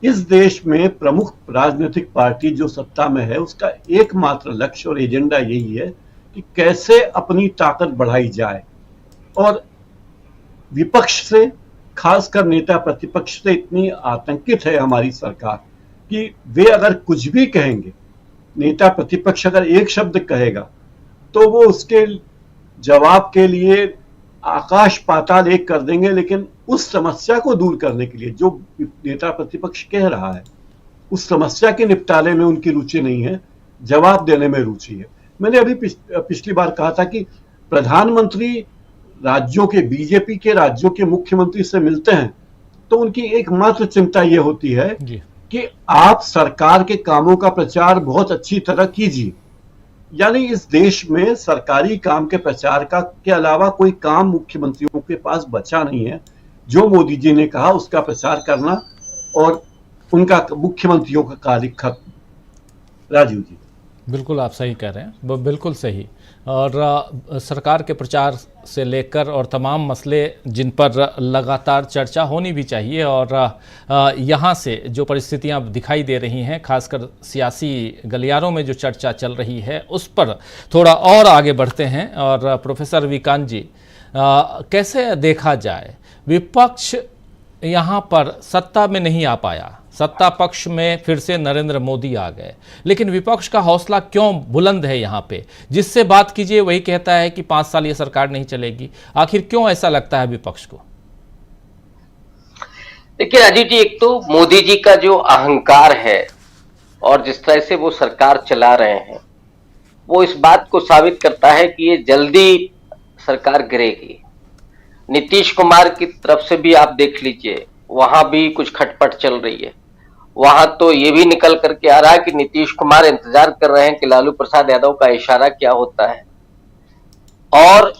इस देश में प्रमुख राजनीतिक पार्टी जो सत्ता में है, उसका एकमात्र लक्ष्य और एजेंडा यही है कि कैसे अपनी ताकत बढ़ाई जाए। और विपक्ष से, खासकर नेता प्रतिपक्ष से इतनी आतंकित है हमारी सरकार कि वे अगर कुछ भी कहेंगे, नेता प्रतिपक्ष अगर एक शब्द कहेगा तो वो उसके जवाब के लिए आकाश पाताल एक कर देंगे। लेकिन उस समस्या को दूर करने के लिए जो नेता प्रतिपक्ष कह रहा है, उस समस्या के निपटारे में उनकी रुचि नहीं है, जवाब देने में रुचि है। मैंने अभी पिछली बार कहा था कि प्रधानमंत्री राज्यों के, बीजेपी के राज्यों के मुख्यमंत्री से मिलते हैं तो उनकी एकमात्र चिंता यह होती है कि आप सरकार के कामों का प्रचार बहुत अच्छी तरह कीजिए। यानी इस देश में सरकारी काम के प्रचार के अलावा कोई काम मुख्यमंत्रियों के पास बचा नहीं है। जो मोदी जी ने कहा उसका प्रचार करना और उनका मुख्यमंत्रियों का कार्य खत्म। राजीव जी, बिल्कुल आप सही कह रहे हैं, बिल्कुल सही। और सरकार के प्रचार से लेकर और तमाम मसले जिन पर लगातार चर्चा होनी भी चाहिए, और यहाँ से जो परिस्थितियाँ दिखाई दे रही हैं, खासकर सियासी गलियारों में जो चर्चा चल रही है, उस पर थोड़ा और आगे बढ़ते हैं। और प्रोफेसर विकांत जी, कैसे देखा जाए, विपक्ष यहाँ पर सत्ता में नहीं आ पाया, सत्ता पक्ष में फिर से नरेंद्र मोदी आ गए, लेकिन विपक्ष का हौसला क्यों बुलंद है यहाँ पे? जिससे बात कीजिए वही कहता है कि 5 साल ये सरकार नहीं चलेगी। आखिर क्यों ऐसा लगता है विपक्ष को? देखिए राजीव जी, एक तो मोदी जी का जो अहंकार है और जिस तरह से वो सरकार चला रहे हैं, वो इस बात को साबित करता है कि ये जल्दी सरकार गिरेगी। नीतीश कुमार की तरफ से भी आप देख लीजिए, वहां भी कुछ खटपट चल रही है। वहां तो ये भी निकल करके आ रहा है कि नीतीश कुमार इंतजार कर रहे हैं कि लालू प्रसाद यादव का इशारा क्या होता है। और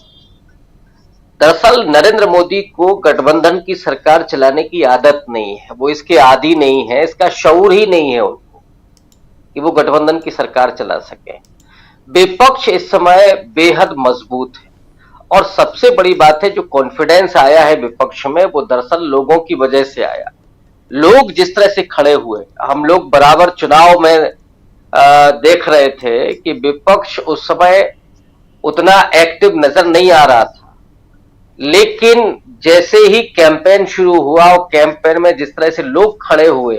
दरअसल नरेंद्र मोदी को गठबंधन की सरकार चलाने की आदत नहीं है, वो इसके आदी नहीं है, इसका शऊर ही नहीं है उनको कि वो गठबंधन की सरकार चला सके। विपक्ष इस समय बेहद मजबूत है, और सबसे बड़ी बात है जो कॉन्फिडेंस आया है विपक्ष में, वो दरअसल लोगों की वजह से आया। लोग जिस तरह से खड़े हुए, हम लोग बराबर चुनाव में देख रहे थे कि विपक्ष उस समय उतना एक्टिव नजर नहीं आ रहा था, लेकिन जैसे ही कैंपेन शुरू हुआ और कैंपेन में जिस तरह से लोग खड़े हुए,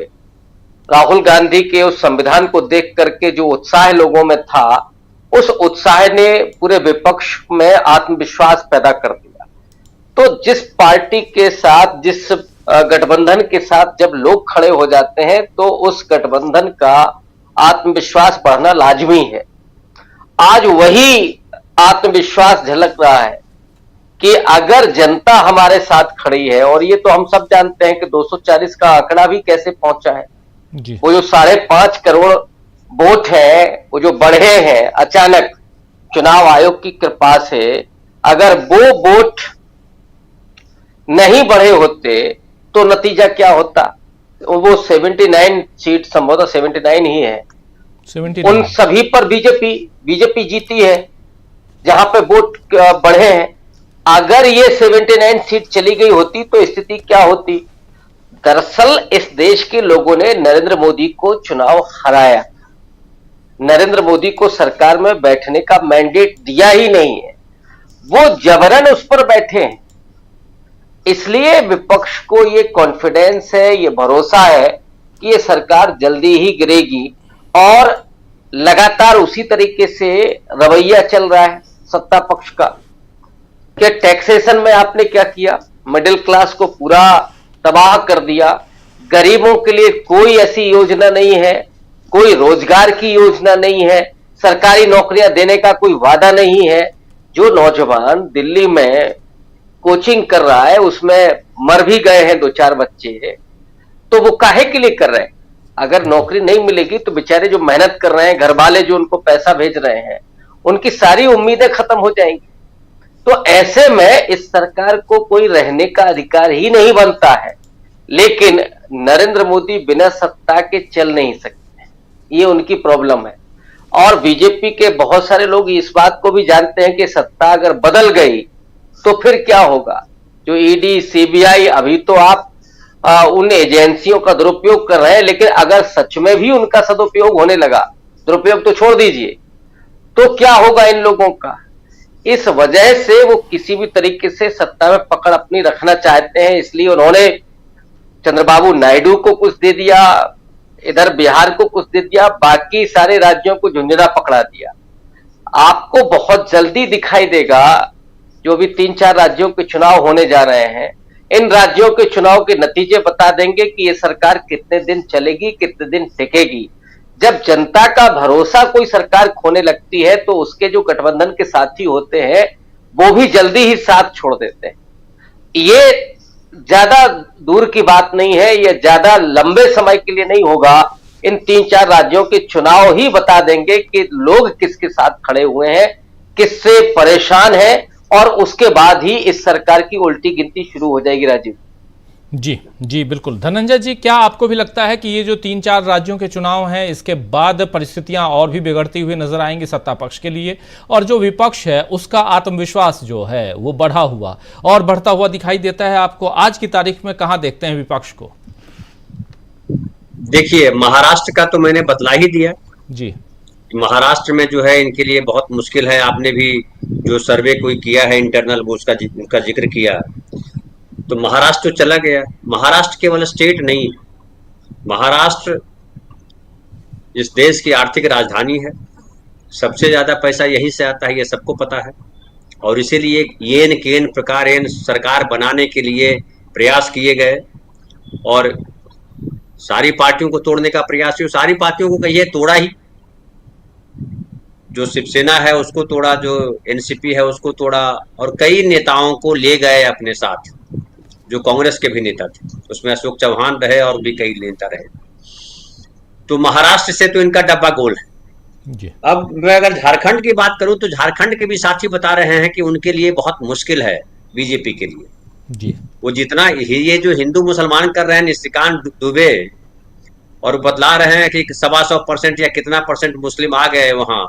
राहुल गांधी के उस संविधान को देख करके जो उत्साह लोगों में था, उस उत्साह ने पूरे विपक्ष में आत्मविश्वास पैदा कर दिया। तो जिस पार्टी के साथ, जिस गठबंधन के साथ जब लोग खड़े हो जाते हैं तो उस गठबंधन का आत्मविश्वास बढ़ना लाजमी है। आज वही आत्मविश्वास झलक रहा है कि अगर जनता हमारे साथ खड़ी है, और ये तो हम सब जानते हैं कि 240 का आंकड़ा भी कैसे पहुंचा है जी। वो जो 5.5 करोड़ वोट है, वो जो बढ़े हैं अचानक चुनाव आयोग की कृपा से, अगर वो वोट नहीं बढ़े होते तो नतीजा क्या होता? वो 79 सीट, संभवतः 79 ही है, 79। उन सभी पर बीजेपी जीती है जहां पे वोट बढ़े हैं। अगर ये 79 सीट चली गई होती तो स्थिति क्या होती? दरअसल इस देश के लोगों ने नरेंद्र मोदी को चुनाव हराया, नरेंद्र मोदी को सरकार में बैठने का मैंडेट दिया ही नहीं है, वो जबरन उस पर बैठे हैं। इसलिए विपक्ष को ये कॉन्फिडेंस है, ये भरोसा है कि ये सरकार जल्दी ही गिरेगी और लगातार उसी तरीके से रवैया चल रहा है सत्ता पक्ष का। कि टैक्सेशन में आपने क्या किया, मिडिल क्लास को पूरा तबाह कर दिया, गरीबों के लिए कोई ऐसी योजना नहीं है, कोई रोजगार की योजना नहीं है, सरकारी नौकरियां देने का कोई वादा नहीं है। जो नौजवान दिल्ली में कोचिंग कर रहा है उसमें मर भी गए हैं 2-4 बच्चे, तो वो काहे के लिए कर रहे हैं? अगर नौकरी नहीं मिलेगी तो बेचारे जो मेहनत कर रहे हैं, घर वाले जो उनको पैसा भेज रहे हैं, उनकी सारी उम्मीदें खत्म हो जाएंगी। तो ऐसे में इस सरकार को कोई रहने का अधिकार ही नहीं बनता है। लेकिन नरेंद्र मोदी बिना सत्ता के चल नहीं सकते, ये उनकी प्रॉब्लम है। और बीजेपी के बहुत सारे लोग इस बात को भी जानते हैं कि सत्ता अगर बदल गई तो फिर क्या होगा। जो ईडी, सीबीआई, अभी तो आप उन एजेंसियों का दुरुपयोग कर रहे हैं, लेकिन अगर सच में भी उनका सदुपयोग होने लगा, दुरुपयोग तो छोड़ दीजिए, तो क्या होगा इन लोगों का। इस वजह से वो किसी भी तरीके से सत्ता में पकड़ अपनी रखना चाहते हैं, इसलिए उन्होंने चंद्रबाबू नायडू को कुछ दे दिया, इधर बिहार को कुछ दे दिया, बाकी सारे राज्यों को झुंझुना पकड़ा दिया। आपको बहुत जल्दी दिखाई देगा, जो भी 3-4 राज्यों के चुनाव होने जा रहे हैं, इन राज्यों के चुनाव के नतीजे बता देंगे कि ये सरकार कितने दिन चलेगी, कितने दिन टिकेगी। जब जनता का भरोसा कोई सरकार खोने लगती है तो उसके जो गठबंधन के साथी होते हैं वो भी जल्दी ही साथ छोड़ देते हैं। ये ज्यादा दूर की बात नहीं है, ये ज्यादा लंबे समय के लिए नहीं होगा। इन 3-4 राज्यों के चुनाव ही बता देंगे कि लोग किसके साथ खड़े हुए हैं, किससे परेशान हैं, और उसके बाद ही इस सरकार की उल्टी गिनती शुरू हो जाएगी। राजीव जी बिल्कुल। धनंजय जी, क्या आपको भी लगता है कि ये जो 3-4 राज्यों के चुनाव हैं, इसके बाद परिस्थितियां और भी बिगड़ती हुई नजर आएंगी सत्ता पक्ष के लिए, और जो विपक्ष है उसका आत्मविश्वास जो है वो बढ़ा हुआ और बढ़ता हुआ दिखाई देता है? आपको आज की तारीख में कहां देखते हैं विपक्ष को? देखिए, महाराष्ट्र का तो मैंने बतला ही दिया जी। महाराष्ट्र में जो है इनके लिए बहुत मुश्किल है। आपने भी जो सर्वे कोई किया है इंटरनल, वो उसका जिक्र किया, तो महाराष्ट्र तो चला गया। महाराष्ट्र केवल स्टेट नहीं, महाराष्ट्र इस देश की आर्थिक राजधानी है, सबसे ज्यादा पैसा यहीं से आता है, ये सबको पता है। और इसीलिए येन केन प्रकार सरकार बनाने के लिए प्रयास किए गए, और सारी पार्टियों को तोड़ने का प्रयास हुआ। सारी पार्टियों को कहिए तोड़ा ही, जो शिवसेना है उसको तोड़ा, जो एनसीपी है उसको तोड़ा, और कई नेताओं को ले गए अपने साथ, जो कांग्रेस के भी नेता थे, उसमें अशोक चौहान रहे और भी कई नेता रहे। तो महाराष्ट्र से तो इनका डब्बा गोल है जी। अब मैं अगर झारखंड की बात करूं तो झारखंड के भी साथी बता रहे हैं कि उनके लिए बहुत मुश्किल है बीजेपी के लिए जी। वो जितना ये जो हिंदू मुसलमान कर रहे हैं, निशिकांत दुबे, और बतला रहे हैं कि 125% या कितना परसेंट मुस्लिम आ गए वहां,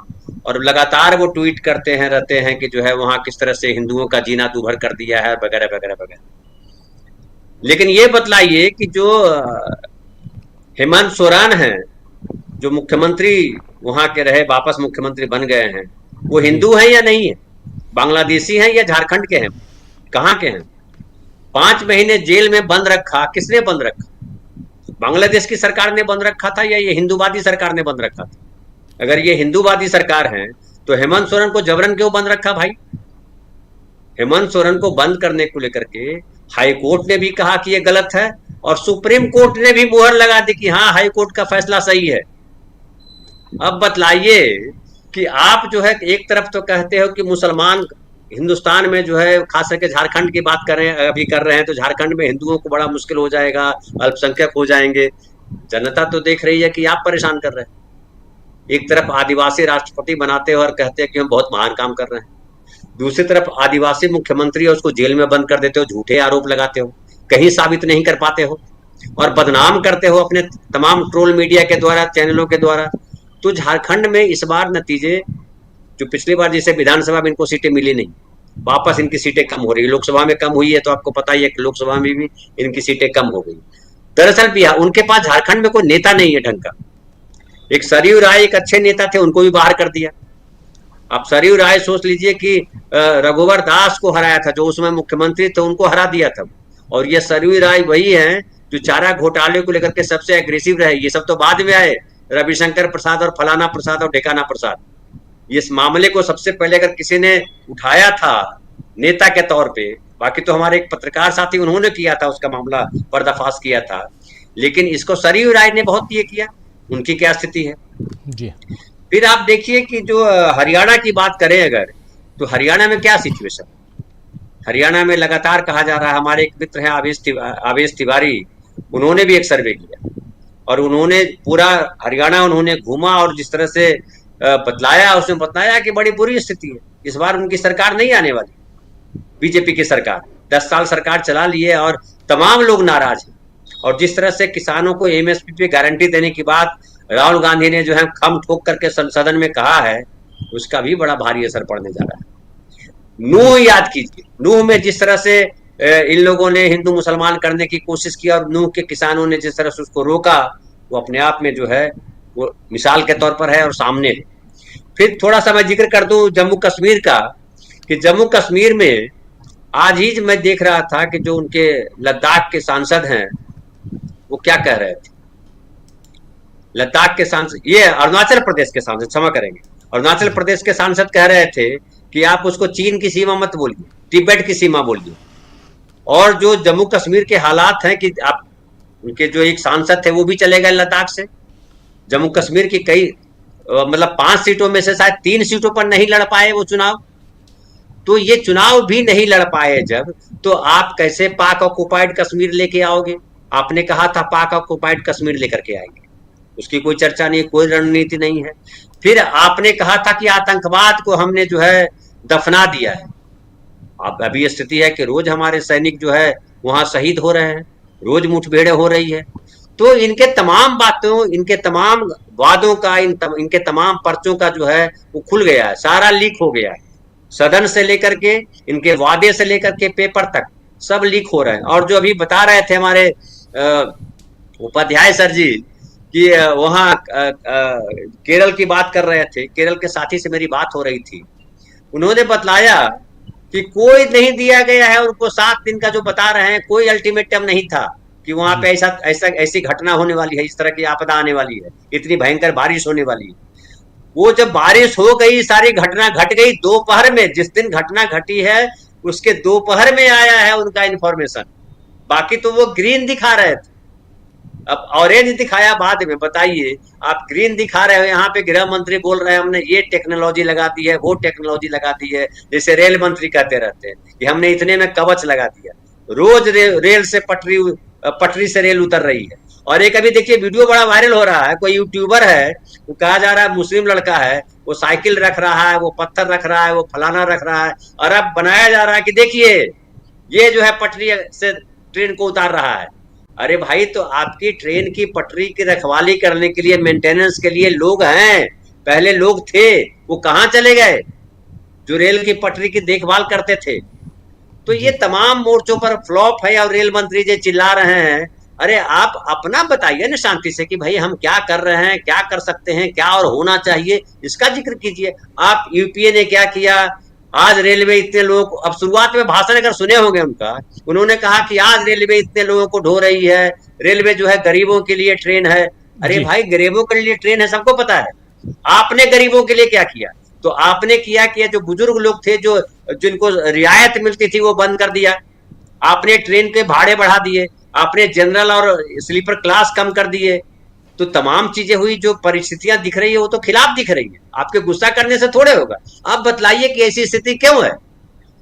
और लगातार वो ट्वीट करते हैं रहते हैं कि जो है वहां किस तरह से हिंदुओं का जीना दूभर कर दिया है, वगैरह वगैरह वगैरह। लेकिन ये बतलाइए कि जो हेमंत सोरेन हैं, जो मुख्यमंत्री वहां के रहे, वापस मुख्यमंत्री बन गए हैं, वो हिंदू हैं या नहीं है, बांग्लादेशी हैं या झारखंड के हैं, कहाँ के हैं? 5 महीने जेल में बंद रखा, किसने बंद रखा? बांग्लादेश की सरकार ने बंद रखा था या ये हिंदूवादी सरकार ने बंद रखा था? अगर ये हिंदूवादी सरकार है तो हेमंत सोरेन को जबरन क्यों बंद रखा भाई? हेमंत सोरेन को बंद करने को लेकर के हाई कोर्ट ने भी कहा कि ये गलत है, और सुप्रीम कोर्ट ने भी मुहर लगा दी कि हाँ हाई कोर्ट का फैसला सही है। अब बतलाइए कि आप जो है एक तरफ तो कहते हो कि मुसलमान हिंदुस्तान में जो है, खास करके झारखंड की बात करें अभी कर रहे हैं, तो झारखंड में हिंदुओं को बड़ा मुश्किल हो जाएगा, अल्पसंख्यक हो जाएंगे। जनता तो देख रही है कि आप परेशान कर रहे हैं। एक तरफ आदिवासी राष्ट्रपति बनाते हो और कहते हैं कि हम बहुत महान काम कर रहे हैं, दूसरी तरफ आदिवासी मुख्यमंत्री है उसको जेल में बंद कर देते हो, झूठे आरोप लगाते हो, कहीं साबित नहीं कर पाते हो, और बदनाम करते हो अपने तमाम ट्रोल मीडिया के द्वारा, चैनलों के द्वारा। तो झारखंड में इस बार नतीजे, जो पिछली बार जैसे विधानसभा में इनको सीटें मिली नहीं, वापस इनकी सीटें कम हो रही, लोकसभा में कम हुई है तो आपको पता ही है कि लोकसभा में भी इनकी सीटें कम हो गई। दरअसल बिहार, उनके पास झारखंड में कोई नेता नहीं है ढंग का। एक सरयू राय एक अच्छे नेता थे, उनको भी बाहर कर दिया। आप सरयू राय सोच लीजिए कि रघुवर दास को हराया था, जो उसमें मुख्यमंत्री थे, उनको हरा दिया था। और ये सरयू राय वही हैं जो चारा घोटाले को लेकर के सबसे एग्रेसिव रहे, ये सब तो बाद में आए, रविशंकर प्रसाद और फलाना प्रसाद और ढेकाना प्रसाद। इस मामले को सबसे पहले अगर किसी ने उठाया था नेता के तौर पे, बाकी तो हमारे एक पत्रकार साथी उन्होंने किया था, उसका मामला पर्दाफाश किया था, लेकिन इसको सरयू राय ने बहुत ये किया। उनकी क्या स्थिति है जी। फिर आप देखिए कि जो हरियाणा की बात करें अगर, तो हरियाणा में क्या सिचुएशन, हरियाणा में लगातार कहा जा रहा है, हमारे एक मित्र हैं आवेश तिवारी, उन्होंने भी एक सर्वे किया और उन्होंने पूरा हरियाणा उन्होंने घूमा और जिस तरह से बतलाया, उसने बताया कि बड़ी बुरी स्थिति है, इस बार उनकी सरकार नहीं आने वाली, बीजेपी की सरकार 10 साल सरकार चला ली है और तमाम लोग नाराज हैं। और जिस तरह से किसानों को एमएसपी पे गारंटी देने की बात राहुल गांधी ने जो है खम ठोक करके सदन में कहा है, उसका भी बड़ा भारी असर पड़ने जा रहा है। नूह याद कीजिए, नूह में जिस तरह से इन लोगों ने हिंदू मुसलमान करने की कोशिश की और नूह के किसानों ने जिस तरह से उसको रोका, वो अपने आप में जो है वो मिसाल के तौर पर है और सामने है। फिर थोड़ा सा मैं जिक्र कर दूं जम्मू कश्मीर का, कि जम्मू कश्मीर में आज ही मैं देख रहा था कि जो उनके लद्दाख के सांसद हैं वो क्या कह रहे थे। लद्दाख के सांसद, ये अरुणाचल प्रदेश के सांसद, क्षमा करेंगे, अरुणाचल प्रदेश के सांसद कह रहे थे कि आप उसको चीन की सीमा मत बोलिए, तिब्बत की सीमा बोलिए। और जो जम्मू कश्मीर के हालात हैं कि आप उनके जो एक सांसद थे वो भी चले गए लद्दाख से। जम्मू कश्मीर की कई मतलब 5 सीटों में से शायद 3 सीटों पर नहीं लड़ पाए वो चुनाव। तो ये चुनाव भी नहीं लड़ पाए जब, तो आप कैसे पाक ऑक्युपाइड कश्मीर लेके आओगे? आपने कहा था पाक ऑक्युपाइड कश्मीर लेकर के आएंगे, उसकी कोई चर्चा नहीं, कोई रणनीति नहीं है। फिर आपने कहा था कि आतंकवाद को हमने जो है दफना दिया है। अब अभी स्थिति है कि रोज हमारे सैनिक जो है वहां शहीद हो रहे हैं, रोज मुठभेड़ें हो रही है। तो इनके तमाम बातों, इनके तमाम वादों का, इनके तमाम पर्चों का जो है वो खुल गया है, सारा लीक हो गया है। सदन से लेकर के, इनके वादे से लेकर के पेपर तक सब लीक हो रहे हैं। और जो अभी बता रहे थे हमारे उपाध्याय सर जी कि वहाँ केरल की बात कर रहे थे, केरल के साथी से मेरी बात हो रही थी, उन्होंने बतलाया कि कोई नहीं दिया गया है उनको 7 दिन का, जो बता रहे हैं कोई अल्टीमेटम नहीं था कि वहां पे ऐसी घटना होने वाली है, इस तरह की आपदा आने वाली है, इतनी भयंकर बारिश होने वाली है। वो जब बारिश हो गई, सारी घटना घट गई दोपहर में, जिस दिन घटना घटी है उसके दोपहर में आया है उनका इंफॉर्मेशन। बाकी तो वो ग्रीन दिखा रहे थे, अब ऑरेंज दिखाया बाद में। बताइए, आप ग्रीन दिखा रहे हो, यहाँ पे गृह मंत्री बोल रहे हैं हमने ये टेक्नोलॉजी लगा दी है, वो टेक्नोलॉजी लगा दी है, जैसे रेल मंत्री कहते रहते हैं कि हमने इतने में कवच लगा दिया। रोज रेल से पटरी से रेल उतर रही है। और एक अभी देखिए वीडियो बड़ा वायरल हो रहा है, कोई यूट्यूबर है, वो कहा जा रहा है मुस्लिम लड़का है, वो साइकिल रख रहा है, वो पत्थर रख रहा है, वो फलाना रख रहा है, और अब बनाया जा रहा है कि देखिए ये जो है पटरी से ट्रेन को उतार रहा है। अरे भाई, तो आपकी ट्रेन की पटरी की रखवाली करने के लिए, मेंटेनेंस के लिए लोग हैं, पहले लोग थे, वो कहाँ चले गए जो रेल की पटरी की देखभाल करते थे? तो ये तमाम मोर्चों पर फ्लॉप है। और रेल मंत्री जी चिल्ला रहे हैं, अरे आप अपना बताइए ना शांति से कि भाई हम क्या कर रहे हैं, क्या कर सकते हैं, क्या और होना चाहिए, इसका जिक्र कीजिए। आप यूपीए ने क्या किया, आज रेलवे इतने लोग, अब शुरुआत में भाषण अगर सुने होंगे उनका, उन्होंने कहा कि आज रेलवे इतने लोगों को ढो रही है, रेलवे जो है गरीबों के लिए ट्रेन है। अरे भाई, गरीबों के लिए ट्रेन है सबको पता है। आपने गरीबों के लिए क्या किया? तो आपने किया कि जो बुजुर्ग लोग थे, जो जिनको रियायत मिलती थी, वो बंद कर दिया। आपने ट्रेन के भाड़े बढ़ा दिए, आपने जनरल और स्लीपर क्लास कम कर दिए। तो तमाम चीजें हुई, जो परिस्थितियां दिख रही है वो तो खिलाफ दिख रही है, आपके गुस्सा करने से थोड़े होगा। आप बतलाइए कि ऐसी स्थिति क्यों है?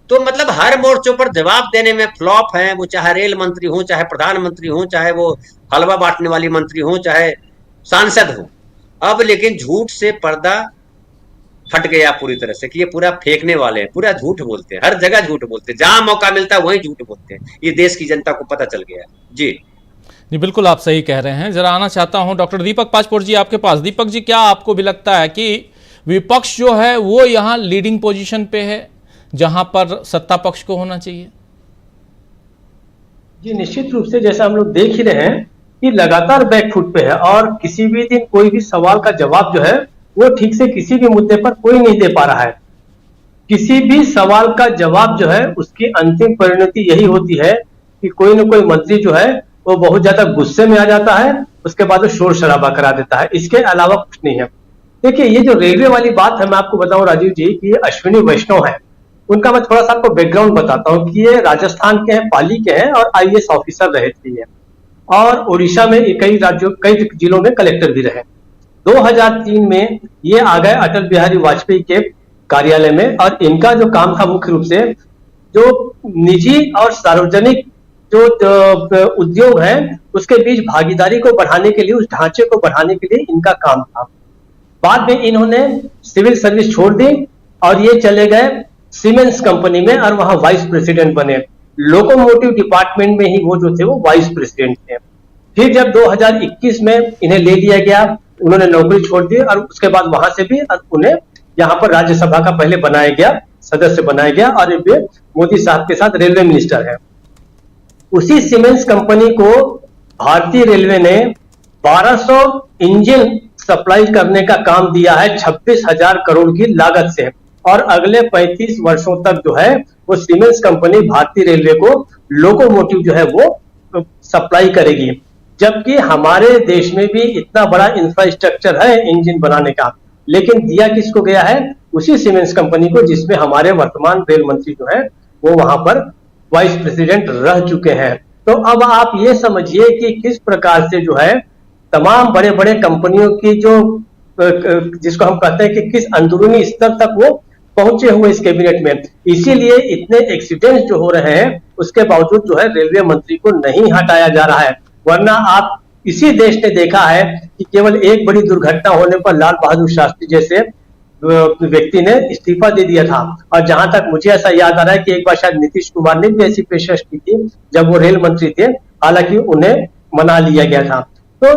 तो मतलब हर मोर्चों पर जवाब देने में फ्लॉप है, वो चाहे रेल मंत्री हो, चाहे प्रधानमंत्री हो, चाहे वो हलवा बांटने वाली मंत्री हो, चाहे सांसद हो। अब लेकिन झूठ से पर्दा फट गया पूरी तरह से कि ये पूरा फेंकने वाले हैं, पूरा झूठ बोलते हैं, हर जगह झूठ बोलते हैं, जहां मौका मिलता है वहीं झूठ बोलते हैं। ये देश की जनता को पता चल गया। जी बिल्कुल आप सही कह रहे हैं। जरा आना चाहता हूं डॉक्टर दीपक पाचपोर जी आपके पास। दीपक जी, क्या आपको भी लगता है कि विपक्ष जो है वो यहाँ लीडिंग पोजीशन पे है जहां पर सत्ता पक्ष को होना चाहिए? जी निश्चित रूप से, जैसा हम लोग देख ही रहे हैं कि लगातार बैकफुट पे है और किसी भी दिन कोई भी सवाल का जवाब जो है वो ठीक से किसी भी मुद्दे पर कोई नहीं दे पा रहा है। किसी भी सवाल का जवाब जो है उसकी अंतिम परिणति यही होती है कि कोई न कोई मंत्री जो है वो बहुत ज्यादा गुस्से में आ जाता है, उसके बाद वो शोर शराबा करा देता है, इसके अलावा कुछ नहीं है। देखिए ये जो रेलवे वाली बात है, मैं आपको बताऊं राजीव जी कि अश्विनी वैष्णव है, उनका मैं थोड़ा सा आपको बैकग्राउंड बताता हूँ कि ये राजस्थान के हैं, पाली के हैं और IAS ऑफिसर रहे थे ये, और उड़ीसा में कई जिलों में कलेक्टर भी रहे। 2003 में ये आ गए अटल बिहारी वाजपेयी के कार्यालय में, और इनका जो काम था मुख्य रूप से जो निजी और सार्वजनिक जो उद्योग है उसके बीच भागीदारी को बढ़ाने के लिए, उस ढांचे को बढ़ाने के लिए इनका काम था। बाद में इन्होंने सिविल सर्विस छोड़ दी और ये चले गए सीमेंस कंपनी में और वहां वाइस प्रेसिडेंट बने। लोकोमोटिव डिपार्टमेंट में ही वो जो थे वो वाइस प्रेसिडेंट थे। फिर जब 2021 में इन्हें ले लिया गया, उन्होंने नौकरी छोड़ दी और उसके बाद वहां से भी उन्हें यहाँ पर राज्यसभा का पहले बनाया गया, सदस्य बनाया गया, और वे मोदी साहब के साथ रेलवे मिनिस्टर है। उसी सीमेंस कंपनी को भारतीय रेलवे ने 1200 इंजन सप्लाई करने का काम दिया है 26,000 करोड़ की लागत से, और अगले 35 वर्षों तक जो है वो सीमेंस कंपनी भारतीय रेलवे को लोकोमोटिव जो है वो सप्लाई करेगी। जबकि हमारे देश में भी इतना बड़ा इंफ्रास्ट्रक्चर है इंजन बनाने का, लेकिन दिया किसको गया है? उसी सीमेंस कंपनी को, जिसमें हमारे वर्तमान रेल मंत्री जो है वो वहां पर वाइस प्रेसिडेंट रह चुके हैं। तो अब आप ये समझिए कि किस प्रकार से जो है तमाम बड़े बड़े कंपनियों की जो जिसको हम कहते हैं कि किस अंदरूनी स्तर तक वो पहुंचे हुए इस कैबिनेट में। इसीलिए इतने एक्सीडेंट्स जो हो रहे हैं उसके बावजूद जो है रेलवे मंत्री को नहीं हटाया जा रहा है। वरना आप इसी देश ने देखा है कि केवल एक बड़ी दुर्घटना होने पर लाल बहादुर शास्त्री जैसे व्यक्ति ने इस्तीफा दे दिया था, और जहां तक मुझे ऐसा याद आ रहा है कि एक बार शायद नीतीश कुमार ने भी ऐसी पेशकश की थी जब वो रेल मंत्री थे, हालांकि उन्हें मना लिया गया था। तो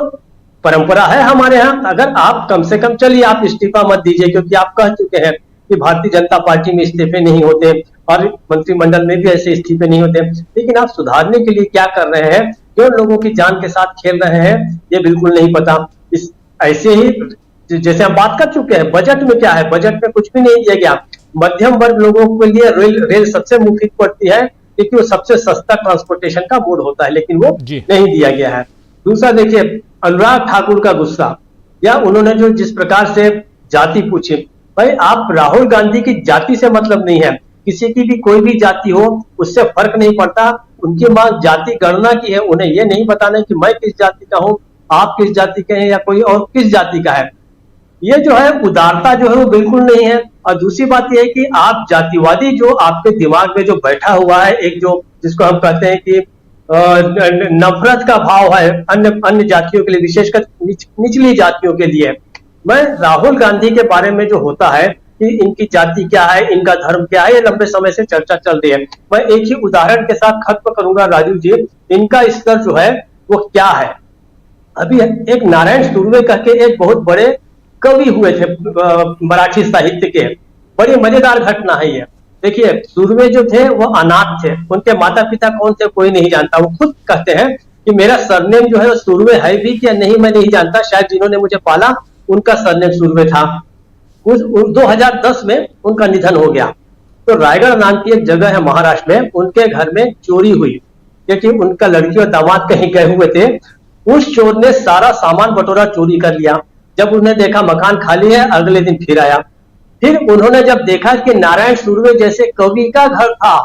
परंपरा है हमारे यहाँ, अगर आप कम से कम चलिए आप इस्तीफा मत दीजिए, क्योंकि आप कह चुके हैं कि भारतीय जनता पार्टी में इस्तीफे नहीं होते और मंत्रिमंडल में भी ऐसे इस्तीफे नहीं होते, लेकिन आप सुधारने के लिए क्या कर रहे हैं, क्यों लोगों की जान के साथ खेल रहे हैं, ये बिल्कुल नहीं पता। इस ऐसे ही जैसे हम बात कर चुके हैं, बजट में क्या है, बजट में कुछ भी नहीं दिया गया। मध्यम वर्ग लोगों के लिए रेल सबसे मुफीद पड़ती है क्योंकि वो सबसे सस्ता ट्रांसपोर्टेशन का मोड होता है, लेकिन वो नहीं दिया गया है। दूसरा देखिए, अनुराग ठाकुर का गुस्सा, या उन्होंने जो जिस प्रकार से जाति पूछी, भाई आप राहुल गांधी की जाति से मतलब नहीं है, किसी की भी कोई भी जाति हो उससे फर्क नहीं पड़ता। उनकी मां जाति गणना की है, उन्हें यह नहीं बताना कि मैं किस जाति का हूं, आप किस जाति के हैं या कोई और किस जाति का है। ये जो है उदारता जो है वो बिल्कुल नहीं है। और दूसरी बात यह है कि आप जातिवादी जो आपके दिमाग में जो बैठा हुआ है, एक जो जिसको हम कहते हैं कि नफरत का भाव है अन्य जातियों के लिए, विशेषकर निचली जातियों के लिए। मैं राहुल गांधी के बारे में जो होता है कि इनकी जाति क्या है, इनका धर्म क्या है, ये लंबे समय से चर्चा चल रही है। मैं एक ही उदाहरण के साथ खत्म करूंगा राजीव जी, इनका स्तर जो है वो क्या है। अभी एक नारायण सुर्वे करके एक बहुत बड़े कवि हुए थे मराठी साहित्य के, बड़ी मजेदार घटना है ये। देखिए, सुर्वे जो थे वो अनाथ थे, उनके माता पिता कौन थे कोई नहीं जानता। वो खुद कहते हैं कि मेरा सरनेम जो है सुर्वे है भी क्या नहीं मैं नहीं जानता, शायद जिन्होंने मुझे पाला उनका सरनेम सुर्वे था। 2010 में उनका निधन हो गया। तो रायगढ़ नाम की एक जगह है महाराष्ट्र में, उनके घर में चोरी हुई क्योंकि उनका लड़की और दामाद कहीं गए हुए थे। उस चोर ने सारा सामान बटोरा चोरी कर लिया। जब उन्हें देखा मकान खाली है, अगले दिन फिर आया। फिर उन्होंने जब देखा कि नारायण सुर्वे जैसे कवि का घर था,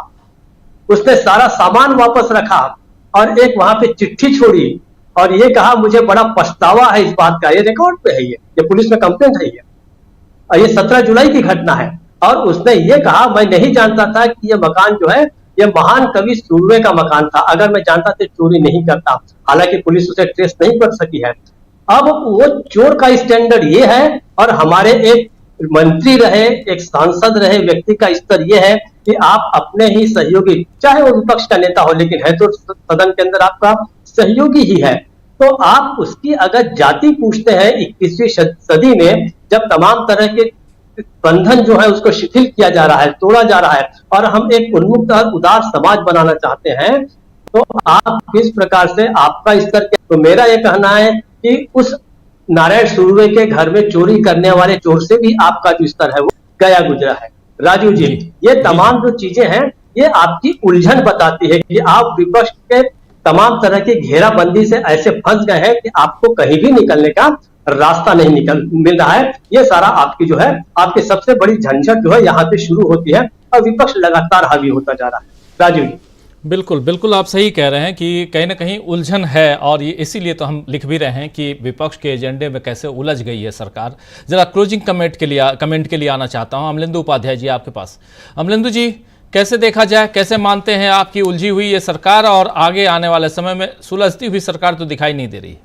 उसने सारा सामान वापस रखा और एक वहां पे चिट्ठी छोड़ी और ये कहा मुझे बड़ा पछतावा है इस बात का। ये रिकॉर्ड पे है, ये पुलिस में कंप्लेंट है ये, और ये 17 जुलाई की घटना है। और उसने ये कहा मैं नहीं जानता था कि ये मकान जो है ये महान कवि सुर्वे का मकान था, अगर मैं जानता तो चोरी नहीं करता। हालांकि पुलिस उसे ट्रेस नहीं कर सकी है। अब वो चोर का स्टैंडर्ड ये है और हमारे एक मंत्री रहे, एक सांसद रहे व्यक्ति का स्तर ये है कि आप अपने ही सहयोगी, चाहे वो विपक्ष का नेता हो, लेकिन है तो सदन के अंदर आपका सहयोगी ही है, तो आप उसकी अगर जाति पूछते हैं 21वीं सदी में, जब तमाम तरह के बंधन जो है उसको शिथिल किया जा रहा है, तोड़ा जा रहा है और हम एक उन्मुक्त और उदार समाज बनाना चाहते हैं, तो आप किस प्रकार से आपका स्तर क्या। तो मेरा ये कहना है कि उस नारायण सुर्वे के घर में चोरी करने वाले चोर से भी आपका जो स्तर है वो गया गुजरा है। राजीव जी, ये तमाम जो चीजें हैं ये आपकी उलझन बताती है कि आप विपक्ष के तमाम तरह की घेराबंदी से ऐसे फंस गए हैं कि आपको कहीं भी निकलने का रास्ता नहीं मिल रहा है। ये सारा आपकी जो है आपकी सबसे बड़ी झंझट जो है यहाँ पे शुरू होती है और विपक्ष लगातार हावी होता जा रहा है। राजीव जी। बिल्कुल बिल्कुल आप सही कह रहे हैं कि कहीं ना कहीं उलझन है, और ये इसीलिए तो हम लिख भी रहे हैं कि विपक्ष के एजेंडे में कैसे उलझ गई है सरकार। जरा क्लोजिंग कमेंट के लिए आना चाहता हूं अमलेंदु उपाध्याय जी आपके पास। अमलेंदु जी, कैसे देखा जाए, कैसे मानते हैं आपकी उलझी हुई ये सरकार, और आगे आने वाले समय में सुलझती हुई सरकार तो दिखाई नहीं दे रही?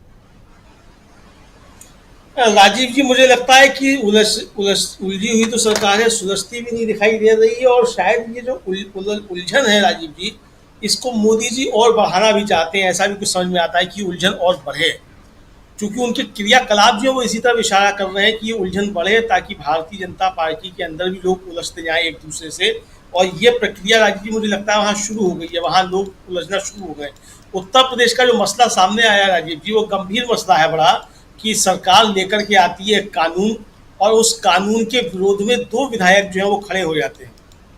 राजीव जी, मुझे लगता है कि उलझी हुई तो सरकार है, सुलझती भी नहीं दिखाई दे रही है। और शायद ये जो उलझन है राजीव जी, इसको मोदी जी और बढ़ाना भी चाहते हैं। ऐसा भी कुछ समझ में आता है कि उलझन और बढ़े, क्योंकि उनके क्रियाकलाप जो है वो इसी तरफ इशारा कर रहे हैं कि ये उलझन बढ़े, ताकि भारतीय जनता पार्टी के अंदर भी लोग उलझते जाएं एक दूसरे से। और ये प्रक्रिया राजीव जी मुझे लगता है वहाँ शुरू हो गई है, वहाँ लोग उलझना शुरू हो गए। उत्तर प्रदेश का जो मसला सामने आया राजीव जी, वो गंभीर मसला है बड़ा, कि सरकार लेकर के आती है कानून, और उस कानून के विरोध में 2 विधायक जो है वो खड़े हो जाते हैं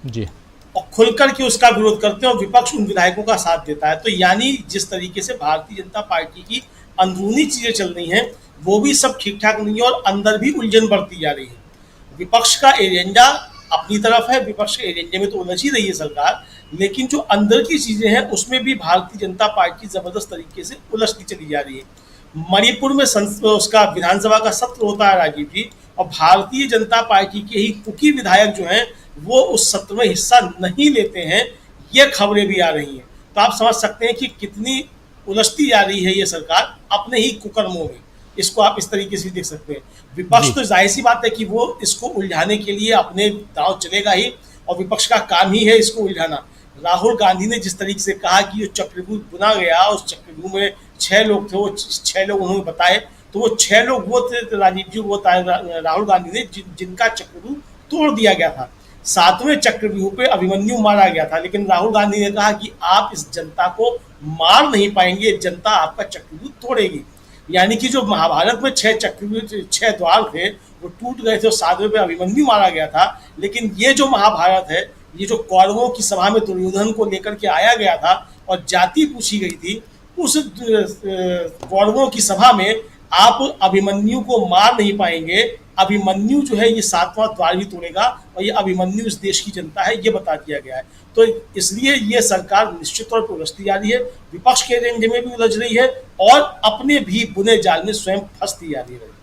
जी, और खुलकर के उसका विरोध करते हैं, और विपक्ष उन विधायकों का साथ देता है। तो यानी जिस तरीके से भारतीय जनता पार्टी की अंदरूनी चीजें चल रही हैं वो भी सब ठीक ठाक नहीं है, और अंदर भी उलझन बढ़ती जा रही है। विपक्ष का एजेंडा अपनी तरफ है, विपक्ष के एजेंडे में तो उलझ ही रही है सरकार, लेकिन जो अंदर की चीजें हैं उसमें भी भारतीय जनता पार्टी जबरदस्त तरीके से उलझती चली जा रही है। मणिपुर में उसका विधानसभा का सत्र होता है राजीव जी, और भारतीय जनता पार्टी के ही कुकी विधायक जो हैं वो उस सत्र में हिस्सा नहीं लेते हैं, ये खबरें भी आ रही हैं। तो आप समझ सकते हैं कि कितनी उलझती जा रही है ये सरकार अपने ही कुकर्मों में। इसको आप इस तरीके से देख सकते हैं। विपक्ष तो जाहिर सी बात है कि वो इसको उलझाने के लिए अपने दांव चलेगा ही, और विपक्ष का काम ही है इसको उलझाना। राहुल गांधी ने जिस तरीके से कहा कि जो चक्रव्यूह बुना गया, उस चक्रव्यूह में 6 लोग थे, वो 6 लोग उन्होंने बताए, तो वो 6 लोग वो थे राजीव जी, वो राहुल गांधी ने जिनका चक्रव्यूह तोड़ दिया गया था। 7वें चक्रव्यूह पे अभिमन्यु मारा गया था, लेकिन राहुल गांधी ने कहा कि आप इस जनता को मार नहीं पाएंगे, जनता आपका चक्रव्यूह तोड़ेगी। यानी कि जो महाभारत में 6 चक्रव्यूह 6 द्वार थे वो टूट गए थे, और 7वें पे अभिमन्यु मारा गया था। लेकिन ये जो महाभारत है, ये जो कौरवों की सभा में दुर्योधन को लेकर के आया गया था और जाति पूछी गई थी, उस कौरवों की सभा में आप अभिमन्यु को मार नहीं पाएंगे। अभिमन्यु जो है ये 7वां द्वार भी तोड़ेगा, और ये अभिमन्यु इस देश की जनता है, ये बता दिया गया है। तो इसलिए ये सरकार निश्चित तौर पर उलझती जा रही है, विपक्ष के एजेंडे में भी उलझ रही है, और अपने भी बुने जाल में स्वयं फंसती जा रही है।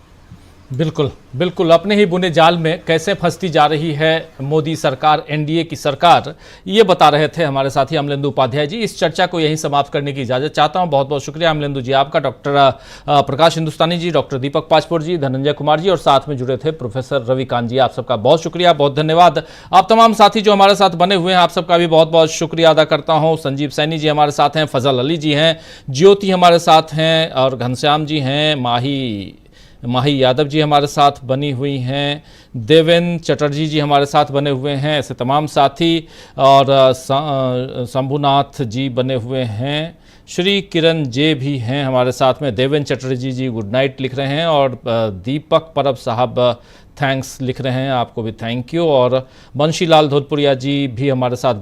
बिल्कुल बिल्कुल, अपने ही बुने जाल में कैसे फंसती जा रही है मोदी सरकार, एनडीए की सरकार, ये बता रहे थे हमारे साथी अमलेंदु उपाध्याय जी। इस चर्चा को यहीं समाप्त करने की इजाज़त चाहता हूं। बहुत बहुत शुक्रिया अमलेंदु जी आपका, डॉक्टर प्रकाश हिंदुस्तानी जी, डॉक्टर दीपक पाचपुर जी, धनंजय कुमार जी, और साथ में जुड़े थे प्रोफेसर रविकांत जी। आप सबका बहुत शुक्रिया, बहुत धन्यवाद। आप तमाम साथी जो हमारे साथ बने हुए हैं, आप सबका भी बहुत बहुत शुक्रिया अदा करता हूँ। संजीव सैनी जी हमारे साथ हैं, फजल अली जी हैं, ज्योति हमारे साथ हैं, और घनश्याम जी हैं, माही यादव जी हमारे साथ बनी हुई हैं, देवेंद्र चटर्जी जी हमारे साथ बने हुए हैं, ऐसे तमाम साथी, और शंभुनाथ जी बने हुए हैं, श्री किरण जे भी हैं हमारे साथ में, देवेंद्र चटर्जी जी गुड नाइट लिख रहे हैं, और दीपक परब साहब थैंक्स लिख रहे हैं, आपको भी थैंक यू, और बंशीलाल धोलपुरिया जी भी हमारे साथ